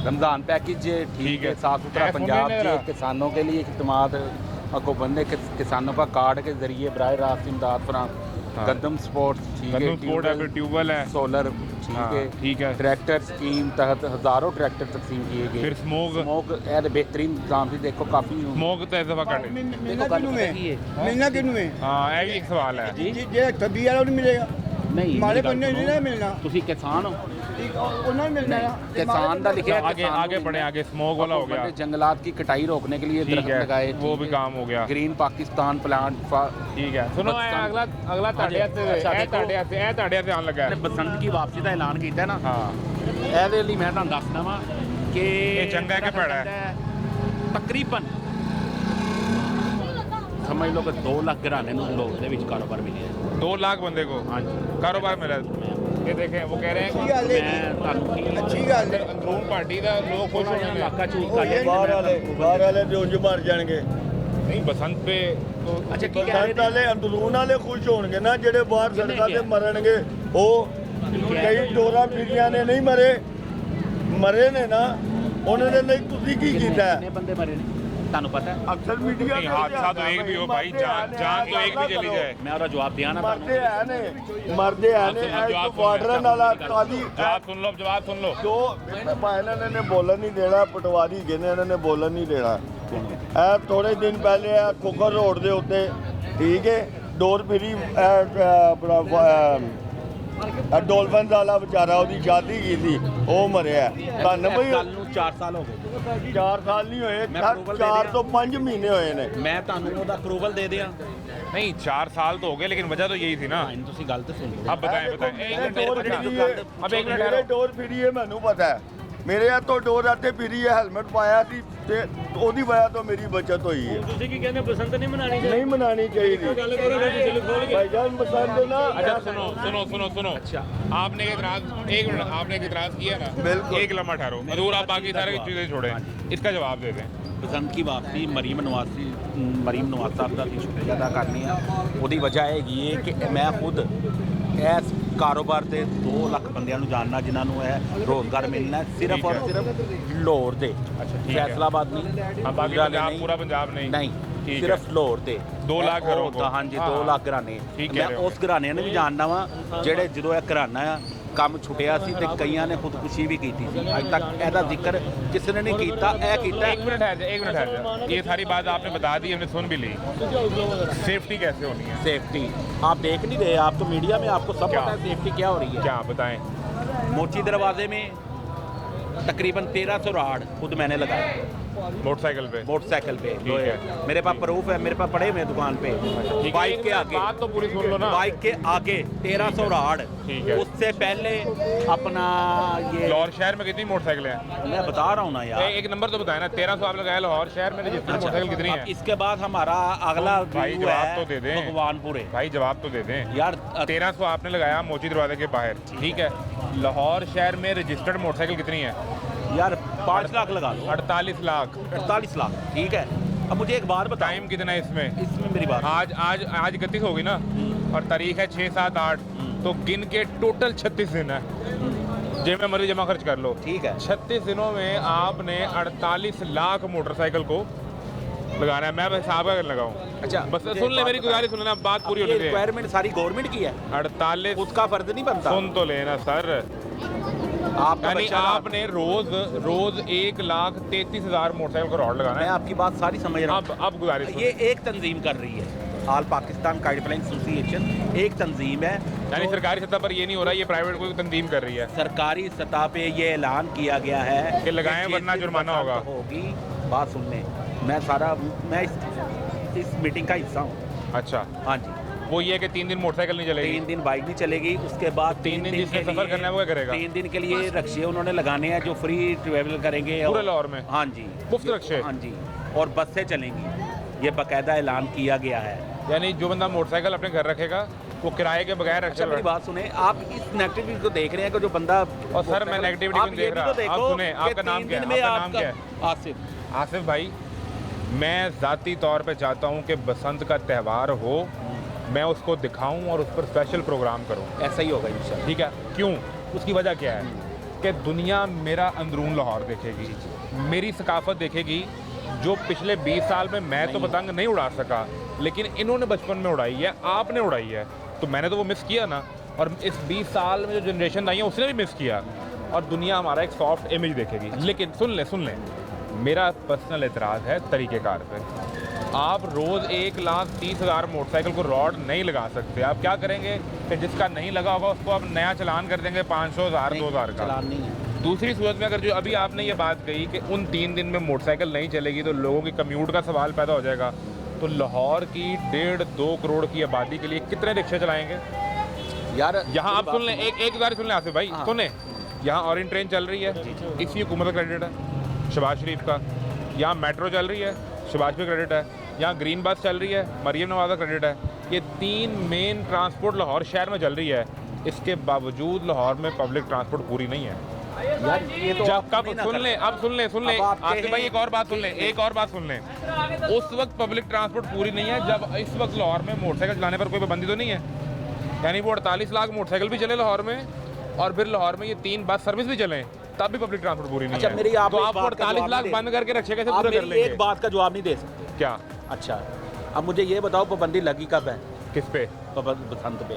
रमज़ान पैकेज ठीक है, साफ सुथरा पंजाब के किसानों के लिए खिदमात को बनने किसानों का कार्ड के जरिए बराह रास्त इमदाद फराहम गंदम स्पोर्ट्स ठीक है, ट्यूबवेल है, सोलर ठीक है, ट्रैक्टर स्कीम तहत हज़ारों ट्रैक्टर तकसीम किए गए। फिर स्मोक बेहतरीन निज़ाम से देखो काफ़ी स्मोक तो इस दफ़ा कटे ਮਿਲਣਾ ਕਿਹਨੂੰ ਹੈ हाँ ये भी एक सवाल है। ਜੀ ਜੇ ਤਬੀ ਵਾਲਾ ਨੂੰ ਮਿਲੇਗਾ नहीं ਮਾਰੇ ਬੰਦੇ ਨਹੀਂ ਨਾ ਮਿਲਣਾ तुसी किसान हो, ਉਹਨਾਂ ਨੂੰ ਮਿਲਣਾ ਨਾ किसान का लिखे आगे बढ़े आगे स्मोक वाला हो गया जंगलात की कटाई रोकने के लिए ठीक दरख्त है, लगाए, वो ठीक भी है। काम हो गया। ग्रीन पाकिस्तान प्लांट ठीक है सुनो अगला ਤੁਹਾਡੇ ਹੱਥੇ ਆਉਣ ਲੱਗਾ ਨੇ ਬਸੰਤ ਦੀ ਵਾਪਸੀ ਦਾ ਐਲਾਨ ਕੀਤਾ ਨਾ, ਹਾਂ ਇਹਦੇ ਲਈ ਮੈਂ ਤੁਹਾਨੂੰ ਦੱਸਦਾ ਵਾਂ ਕਿ ਇਹ ਚੰਗਾ ਹੈ ਕਿ ਭੈੜਾ ਹੈ? ਤਕਰੀਬਨ ਸਮਝ ਲਓ ਕਿ 2 ਲੱਖ ਘਰਾਣੇ ਨੂੰ ਲੋਕ ਦੇ ਵਿੱਚ ਕਾਰੋਬਾਰ ਮਿਲਿਆ। 2 लाख बंदे को कारोबार मिला। ये देखें वो कह रहे हैं अच्छी गल है ਮੈਂ ਤੁਹਾਨੂੰ ਕੀ अच्छी गल है अंदरून पार्टी का लोग खुश होंगे। ਇਲਾਕਾ ਚੂਜ਼ ਕਰ ਲਿਆ। ਬਾਹਰ ਵਾਲੇ ਤੇ ਉਂਝ ਮਰ ਜਾਣਗੇ। नहीं बसंत पे तो ਅੱਛਾ ਕੀ ਕਹਿ ਰਹੇ ਬਸੰਤ ਵਾਲੇ ਅੰਦਰੂਨ ਵਾਲੇ ਖੁਸ਼ ਹੋਣਗੇ ਨਾ, ਜਿਹੜੇ ਬਾਹਰ ਸੜਕਾਂ ਤੇ ਮਰਨਗੇ ਉਹ ਕਈ ਡੋਰਾ ਪੀੜੀਆਂ ਨੇ ਨਹੀਂ ਮਰੇ ਨੇ ਨਾ, ਉਹਨਾਂ ਦੇ ਲਈ ਤੁਸੀਂ ਕੀ ਕੀਤਾ ਹੈ? ਕਿੰਨੇ ਬੰਦੇ ਮਰੇ ਨੇ ਤੁਹਾਨੂੰ ਪਤਾ ਹੈ? ਅਕਸਰ मीडिया नहीं हादसा तो एक भी हो भाई, जान तो एक भी चली जाए। ਮੈਂ ਉਹਦਾ ਜਵਾਬ ਦਿਆਂ ਨਾ ਤੁਹਾਨੂੰ। ਮਰਦੇ ਹੈ ਨੇ ਬਾਰਡਰ ਵਾਲਾ ਕਾਦੀ जवाब सुन लो ਜੋ ਇਹਨਾਂ ਨੇ ਬੋਲਣ ਨਹੀਂ ਦੇਣਾ, ਪਟਵਾਰੀ ਗਏ ਨੇ ਇਹਨਾਂ ਨੇ ਬੋਲਣ ਨਹੀਂ ਦੇਣਾ। ਇਹ ਥੋੜੇ ਦਿਨ ਪਹਿਲੇ ਆ ਕੁਕਰ ਰੋਡ ਦੇ ਉੱਤੇ ਠੀਕ ਹੈ ਡੋਰ ਫਿਰੀ ਡੋਲਫਨ ਵਾਲਾ ਵਿਚਾਰਾ ਉਹਦੀ ਸ਼ਾਦੀ ਕੀਤੀ ਉਹ ਮਰਿਆ। ਤੁਹਾਨੂੰ ਬਈ ਗੱਲ ਨੂੰ 4 ਸਾਲ ਹੋ ਗਏ। 4 ਸਾਲ ਨਹੀਂ ਹੋਏ, ਮੈਂ approval ਦੇ 4 ਤੋਂ 5 ਮਹੀਨੇ ਹੋਏ ਨੇ। ਮੈਂ ਤੁਹਾਨੂੰ ਉਹਦਾ ਅਪਰੂਵਲ ਦੇ ਦਿਆਂ। नहीं 4 साल तो हो गए लेकिन वजह तो यही थी ना। ਹਾਂ ਤੁਸੀਂ ਗੱਲ ਤਾਂ ਸੁਣ ਲਓ। अब बताएं एक मिनट ਡੋਰ ਫਿਰੀ ਹੈ, अब एक मिनट ਮੇਰੇ ਡੋਰ ਫਿਰੀ ਹੈ ਮੈਨੂੰ ਪਤਾ ਹੈ, ਮੇਰੇ ਹੱਥੋਂ ਡੋਰ ਇੱਥੇ ਫਿਰੀ ਹੈ, ਹੈਲਮਟ ਪਾਇਆ ਸੀ ਤੇ ਉਹਦੀ ਵਜ੍ਹਾ ਤੋਂ ਮੇਰੀ ਬਚਤ ਹੋਈ ਹੈ। ਤੁਸੀਂ ਕੀ ਕਹਿੰਦੇ ਬਸੰਤ ਨਹੀਂ ਮਨਾਣੀ ਨਹੀਂ ਮਨਾਣੀ ਚਾਹੀਦੀ ਗੱਲ ਕਰੋ ਫਿਰ ਖੋਲ ਕੇ ਭਾਈਜਾਨ ਬਸੰਤ ना। अच्छा सुनो अच्छा आपने एक मिनट आपने इतराज किया ना, बिल्कुल। एक लम्हा ठहरो हजूर आप बाकी सारी चीज़ें छोड़ें, इसका जवाब दे दें। ਬਸੰਤ ਦੀ ਵਾਪਸੀ ਮਰੀਮ ਨਵਾਜ਼ ਸਾਹਿਬ ਦਾ ਵੀ ਸ਼ੁਕਰੀਆ ਅਦਾ ਕਰਨੀ ਆ। ਉਹਦੀ ਵਜ੍ਹਾ ਹੈਗੀ ਹੈ ਕਿ ਮੈਂ ਖੁਦ ਇਸ ਕਾਰੋਬਾਰ ਦੇ 2 ਲੱਖ ਬੰਦਿਆਂ ਨੂੰ ਜਾਣਨਾ ਜਿਨ੍ਹਾਂ ਨੂੰ ਇਹ ਰੋਜ਼ਗਾਰ ਮਿਲਣਾ ਸਿਰਫ ਔਰ ਸਿਰਫ ਲਾਹੌਰ ਦੇ। ठीक है। ਫੈਸਲਾਬਾਦ नहीं, हाँ, बाकी लुधियाने पंजाब नहीं, पूरा पंजाब नहीं नहीं ठीक सिर्फ लाहौर ਦੇ 2 लाख घरों को। ਹਾਂਜੀ हाँ, 2 ਲੱਖ ਘਰਾਣੇ। ठीक कह ਮੈਂ रहे हो। ਉਸ ਘਰਾਣੇ ਨੂੰ ਵੀ ਜਾਣਦਾ ਵਾਂ ਜਿਹੜੇ ਜਦੋਂ ਇਹ ਘਰਾਣਾ ਆ ਕੰਮ ਛੁੱਟਿਆ ਸੀ ਤੇ ਕਈਆਂ ਨੇ ਖੁਦਕੁਸ਼ੀ ਵੀ ਕੀਤੀ ਸੀ। ਅੱਜ ਤੱਕ ਇਹਦਾ ਜ਼ਿਕਰ ਕਿਸੇ ਨੇ ਨਹੀਂ ਕੀਤਾ। ਇਹ ਕੀਤਾ एक मिनट ठहर जाए ये सारी बात आपने बता दी, हमने सुन भी ली। सेफ्टी कैसे होनी है? सेफ्टी आप देख नहीं रहे, आप तो मीडिया में आपको सब क्या? पता है सेफ्टी क्या हो रही है। क्या बताएं? मोची दरवाजे में तकरीबन 1300 राड खुद मैंने लगाए मोटरसाइकिल पे। मोटरसाइकिल पे। ठीक है। मेरे पास प्रूफ है, मेरे पास पड़े हुए हैं दुकान पे। ठीक बाइक है, के आगे बात तो पूरी सुन लो ना। बाइक के आगे 1300 राड। ठीक है। उससे पहले अपना ये लाहौर शहर में कितनी मोटरसाइकिलें हैं? मैं बता रहा हूँ ना यार। एक नंबर तो बताए ना, 1300 आप लगाए लाहौर शहर में रजिस्टर्ड मोटरसाइकिल कितनी अब है? इसके बाद हमारा अगला भाई व्यू जवाब है तो दे दें। भगवानपुर है भाई जवाब तो दे दें यार। 1300 आपने लगाया मोची दरवाजे के बाहर, ठीक है। लाहौर शहर में रजिस्टर्ड मोटरसाइकिल कितनी है? यार 5 लाख लगा लो। 48 लाख। 48 लाख ठीक है। अब मुझे एक बात बताओ, टाइम कितना है इसमें? इसमें मेरी बात आज 31 होगी ना, और तारीख है 6, 7, 8, तो गिन के टोटल 36 दिन है। जेब में मर्जी जमा खर्च कर लो। ठीक है। 36 दिनों में आपने 48 लाख मोटरसाइकिल को लगाना है। मैं हिसाब का लगाऊं। अच्छा बस सुन ले, मेरी गुजारिश सुन लेना, बात पूरी होने दे। रिक्वायरमेंट सारी गवर्नमेंट की है, 48 उसका फर्ज नहीं बनता। सुन तो लेना सर, आपका यानी बच्चा आपने रोज 1,33,000 मोटरसाइकिल को रॉड लगाना मैं है। आपकी बात सारी समझ रहा हूँ। अब गुजारिश ये एक तंजीम कर रही है, ऑल पाकिस्तान गाइडलाइन एसोसिएशन एक तंजीम है। यानी सरकारी सतह पर ये नहीं हो रहा, ये प्राइवेट कोई तंजीम कर रही है। सरकारी सतह पे ये ऐलान किया गया है कि लगाएं वरना जुर्माना होगा। होगी। बात सुनने मैं इस मीटिंग का हिस्सा हूँ। अच्छा, हाँ जी। वो ये है कि 3 दिन मोटरसाइकिल नहीं चलेगी, 3 दिन बाइक नहीं चलेगी, उसके बाद 3 दिन जिसने सफर करना है वो क्या करेगा? 3 दिन के लिए रक्शे उन्होंने लगाने हैं जो फ्री ट्रेवल करेंगे पूरे लाहौर में। हाँ जी, मुफ्त रक्शे। हाँ जी, और बस से चलेंगी, ये बाकायदा ऐलान किया गया है। यानी जो बंदा मोटरसाइकिल अपने घर रखेगा वो किराए के बगैर अच्छा रखे। मेरी बात सुने, आप इस नेगेटिविटी को देख रहे हैं कि जो बंदा और सर मैं नेगेटिविटी नहीं देख रहा। आप सुने, आपका नाम क्या है? आपका नाम क्या है? आसिफ। आसिफ भाई, मैं ज़ाती तौर पे चाहता हूँ कि बसंत का त्यौहार हो, मैं उसको दिखाऊं और उस पर स्पेशल प्रोग्राम करूं। ऐसा ही होगा इंशाल्लाह। ठीक है, क्यों? उसकी वजह क्या है कि दुनिया मेरा अंदरून लाहौर देखेगी, मेरी सकाफत देखेगी, जो पिछले 20 साल में मैं तो पतंग नहीं उड़ा सका, लेकिन इन्होंने बचपन में उड़ाई है, आपने उड़ाई है, तो मैंने तो वो मिस किया ना। और इस 20 साल में जो जनरेशन आई है उसने भी मिस किया, और दुनिया हमारा एक सॉफ्ट इमेज देखेगी। लेकिन सुन लें, मेरा पर्सनल एतराज़ है तरीक़ेकार पे। आप रोज़ 1,30,000 मोटरसाइकिल को रॉड नहीं लगा सकते। आप क्या करेंगे कि जिसका नहीं लगा होगा उसको आप नया चलान कर देंगे 500, 1000, 2000 का। चलान नहीं है। दूसरी सूरत में अगर जो अभी आपने ये बात कही कि उन 3 दिन में मोटरसाइकिल नहीं चलेगी तो लोगों की कम्यूट का सवाल पैदा हो जाएगा, तो लाहौर की 1.5-2 करोड़ की आबादी के लिए कितने रिक्शे चलाएंगे यार? यहाँ आप सुन लें, एक बार सुन लें आसिफ भाई, सुने, यहाँ ऑरेंज ट्रेन चल रही है, इसी हुकूमत का क्रेडिट है, शहबाज शरीफ का। यहाँ मेट्रो चल रही है, शहबाज पे क्रेडिट है। यहाँ ग्रीन बस चल रही है, मरियम नवाज़ का क्रेडिट है। ये 3 मेन ट्रांसपोर्ट लाहौर शहर में चल रही है, इसके बावजूद लाहौर में पब्लिक ट्रांसपोर्ट पूरी नहीं है। यार ये तो जब कब सुन लें, अब सुन लें आसिफ भाई, एक और बात सुन लें, उस वक्त पब्लिक ट्रांसपोर्ट पूरी नहीं है जब इस वक्त लाहौर में मोटरसाइकिल चलाने पर कोई पाबंदी तो नहीं है। यानी वो 48 लाख मोटरसाइकिल भी चले लाहौर में, और फिर लाहौर में ये 3 बस सर्विस भी चलें, तब भी पब्लिक ट्रांसपोर्ट पूरी नहीं अच्छा, है। मेरी आप तो एक आप बात का 48 लाख जवाब बंद करके रखे कैसे आप पूरा कर मेरी लेंगे? एक बात का जवाब नहीं दे सकते क्या? अच्छा, अब मुझे ये बताओ पाबंदी लगी कब है? किस पे? बसंत पे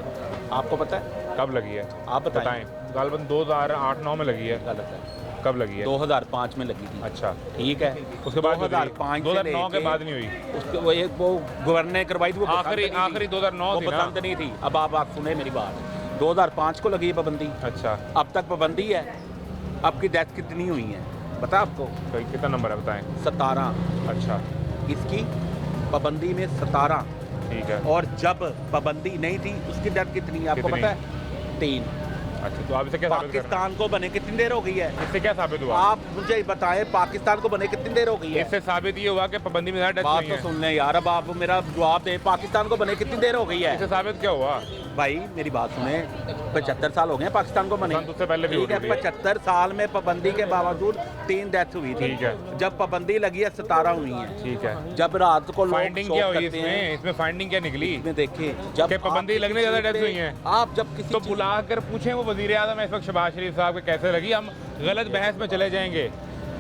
आपको पता है कब लगी है? आप बताएं। गालबन 2008-9 में लगी है। गलत है, कब लगी है? 2005 में लगी थी। अच्छा, ठीक है, उसके बाद 2009 के बाद नहीं हुई। उसके वो गवर्नर ने करवाई थी, वो आखिरी 2009 थी ना? बसंत नहीं थी। अब आप सुने मेरी बात, 2005 को लगी है पाबंदी। अच्छा, अब तक पाबंदी है। आपकी डेथ कितनी हुई है पता आपको? तो कितना नंबर है बताएं? 17। अच्छा, इसकी पाबंदी में 17, ठीक है। और जब पाबंदी नहीं थी उसकी डेथ कितनी है आपको कितनी? पता है? 3। अच्छा, तो आप इसे क्या साबित कर रहे हैं? पाकिस्तान को बने कितनी देर हो गई है? इससे क्या साबित हुआ? आप मुझे बताएं, पाकिस्तान को बने कितनी देर हो गई है? इससे साबित ये हुआ कि पाबंदी में ज़्यादा डेथ बात हुई तो है। सुन लें यार, अब आप मेरा जवाब दें, पाकिस्तान को बने कितनी देर हो गई है? इससे साबित क्या हुआ? भाई मेरी बात सुने, 75 साल हो गए हैं पाकिस्तान को बने। उससे पहले भी ठीक है, हुई थी। 75 साल में पाबंदी के बावजूद 3 डेथ हुई थी। ठीक है। जब पाबंदी लगी है 17 हुई है। ठीक है। जब रात को लोग फाइंडिंग शौक क्या हुई करते हैं, इसमें फाइंडिंग क्या निकली? इसमें देखिए जब कि पाबंदी लगने ज़्यादा डेथ हुई हैं। आप जब किसी तो बुला कर पूछें वो वजीर आज़म इस वक्त शहबाज शरीफ साहब के कैसे लगी, हम गलत बहस में चले जाएंगे।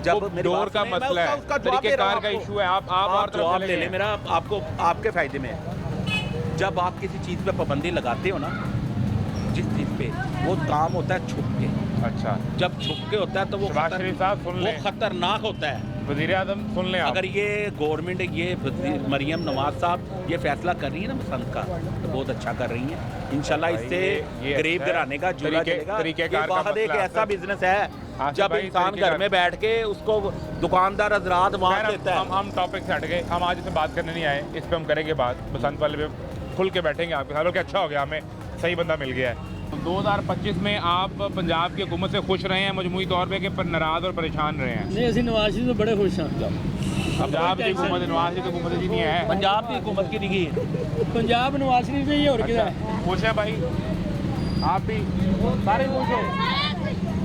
जब वो मेरी डोर बात का सुने, मैं मसला है, उसका जवाब दे रहा हूं तरीक़ेकार का आपको। इशू है। आप और तरफ जवाब चले ले गए। लें, मेरा आपको आपके फायदे में है। जब आप किसी चीज़ पे पाबंदी लगाते हो ना, जिस चीज़ पे, वो काम होता है छुप के। अच्छा, जब छुप के होता है तो वो शहबाज शरीफ साहब सुन लें, वो खतरनाक होता है। वजीर आज़म सुन लें आप। अगर ये गवर्नमेंट, ये मरियम नवाज साहब ये फैसला कर रही है ना बसंत का, तो बहुत अच्छा कर रही है। इंशाल्लाह इससे ये गरीब अच्छा है। घराने का चूल्हा चलेगा। ये तरीक़ेकार का बाहर एक मसला ऐसा है। बिजनेस है आसिफ जब भाई, इंसान घर तरीक़ेकार- में बैठ के उसको दुकानदार हजरात वहाँ खैर, देता है। हम टॉपिक से हट गए, हम आज इस पे बात करने नहीं आए, इस पे हम करेंगे बात। बसंत वाले पे खुल के बैठेंगे आपके साथ। अच्छा हो गया, हमें सही बंदा मिल गया है। 2025 में आप पंजाब की हुकूमत से खुश रहे हैं मजमूई तौर पे कि नाराज़ और परेशान रहे हैं? नहीं, असं नवाज शरीफ तो बड़े खुश हैं। पंजाब की हुकूमत नवाज शरीफ की हुकूमत जी नहीं है, पंजाब की हुकूमत की नहीं है। पंजाब नवाज शरीफ से ही और क्या है? खुश है भाई, आप भी सारे खुश हो?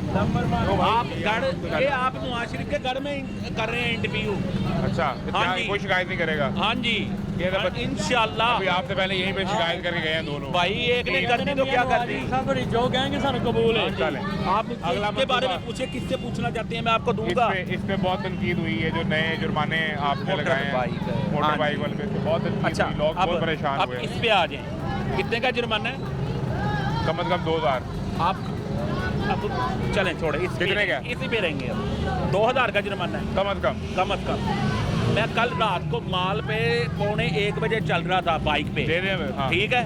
आप गढ़, ये आप नवाज शरीफ के गढ़ में कर रहे हैं इंटरव्यू। अच्छा, हाँ जी। कोई शिकायत नहीं करेगा? हाँ जी, ये तो बस- इंशाल्लाह। अभी आपसे पहले यहीं पे शिकायत करके गए हैं दोनों भाई एक ने कर दी तो क्या कर दी? जो कहेंगे सारा कबूल है। चलें। आप अगला इसके बारे में मसला- पूछे, किससे पूछना चाहते हैं, मैं आपको दूंगा। इस पे बहुत तनकीद हुई है, जो नए जुर्माने आपने मोटर लगाए हैं बाइक है। मोटर हाँ बाइक जी। वाले पे, तो बहुत तनकीद अच्छा, हुई, लोग बहुत परेशान अब हुए। इस पे आ जाएं, कितने का जुर्माना है? कम से कम 2000। आप अब चलें छोड़े कितने का? इसी पे रहेंगे अब 2000 का जुर्माना है कम अज कम। मैं कल रात को माल पे 12:45 बजे चल रहा था बाइक पे, दे दें हाँ। ठीक है,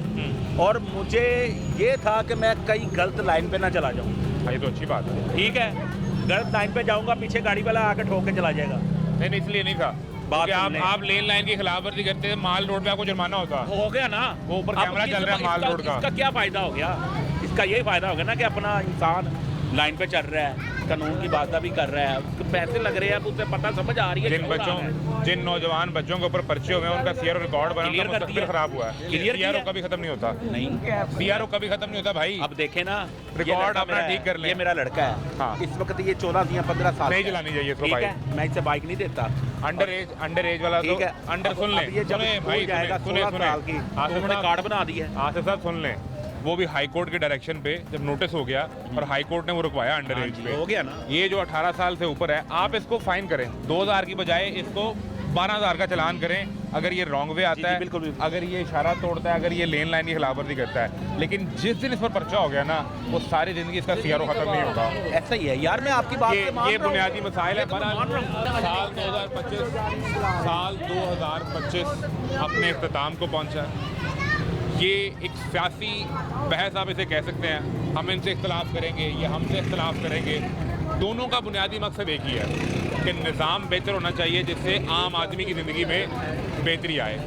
और मुझे ये था कि मैं कहीं गलत लाइन पे ना चला जाऊँ। हाँ, ये तो अच्छी बात है। ठीक है, गलत लाइन पे जाऊँगा, पीछे गाड़ी वाला आकर ठोक के चला जाएगा। नहीं, इसलिए नहीं था कि आप लेन लाइन की खिलाफवर्जी करते हैं, माल रोड पे आपको जुर्माना होता। हो गया ना, वो ऊपर अब कैमरा चल रहा है माल रोड का। इसका क्या फायदा हो गया? इसका यही फायदा हो गया ना कि अपना इंसान लाइन पे चल रहा है, कानून की बात भी कर रहा है, उसको पैसे लग रहे हैं, अब उसे पता समझ आ रही है। जिन नौजवान बच्चों के ऊपर पर्चे हुए हैं, उनका सीआरओ रिकॉर्ड बना, उनका मुस्तकबिल खराब हुआ है। सीआरओ कभी खत्म नहीं होता। नहीं, सीआरओ कभी खत्म नहीं होता भाई। अब देखे ना, रिकॉर्ड अपना ठीक कर ले। ये मेरा लड़का है, हाँ। इस वक्त ये 14 या 15 साल नहीं चलानी चाहिए इसको भाई। मैं इससे बाइक नहीं देता। अंडर एज वाला तो अंडर सुन ले, सुने भाई, जाएगा 16 साल की, उन्होंने कार्ड बना दिया है। आसिफ साहब सुन लें, वो भी हाई कोर्ट के डायरेक्शन पे जब नोटिस हो गया और हाई कोर्ट ने वो रुकवाया अंडर एज पे, हो गया ना। ये जो 18 साल से ऊपर है, आप इसको फाइन करें 2000 की बजाय इसको 12,000 का चालान करें अगर ये रॉन्ग वे आता है, बिल्कुल। अगर ये इशारा तोड़ता है, अगर ये लेन लाइन की खिलाफवर्जी करता है। लेकिन जिस दिन इस पर पर्चा हो गया ना, वो सारी जिंदगी इसका सीआरओ खत्म नहीं होगा। ऐसा ही है यार, मैं आपकी बात से मान ये रहा हूं। बुनियादी मसाइल है। साल 2025 अपने इख्तिताम को पहुंचा है। ये एक सियासी बहस आप इसे कह सकते हैं। हम इनसे इख्तलाफ करेंगे, ये हमसे इख्तलाफ करेंगे। दोनों का बुनियादी मकसद एक ही है कि निज़ाम बेहतर होना चाहिए, जिससे आम आदमी की ज़िंदगी में बेहतरी आए।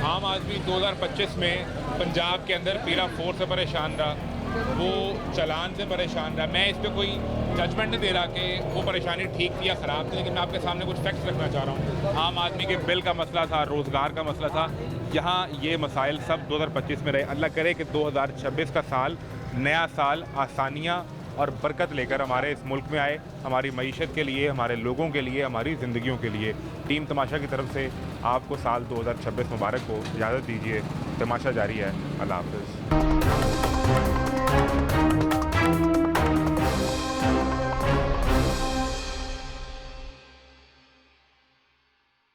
आम आदमी 2025 में पंजाब के अंदर पीला 4 से परेशान रहा, वो चालान से परेशान रहा। मैं इस पर कोई जजमेंट नहीं दे रहा कि वो परेशानी ठीक थी या ख़राब थी, लेकिन मैं आपके सामने कुछ फैक्ट्स रखना चाह रहा हूँ। आम आदमी के बिल का मसला था, रोज़गार का मसला था, यहाँ ये मसाइल सब 2025 में रहे। अल्लाह करे कि 2026 का साल नया साल आसानियाँ और बरकत लेकर हमारे इस मुल्क में आए, हमारी मईशत के लिए, हमारे लोगों के लिए, हमारी ज़िंदगियों के लिए। टीम तमाशा की तरफ से आपको साल 2026 मुबारक हो। इजाज़त दीजिए, तमाशा जारी है। अल्लाह हाफ़िज़।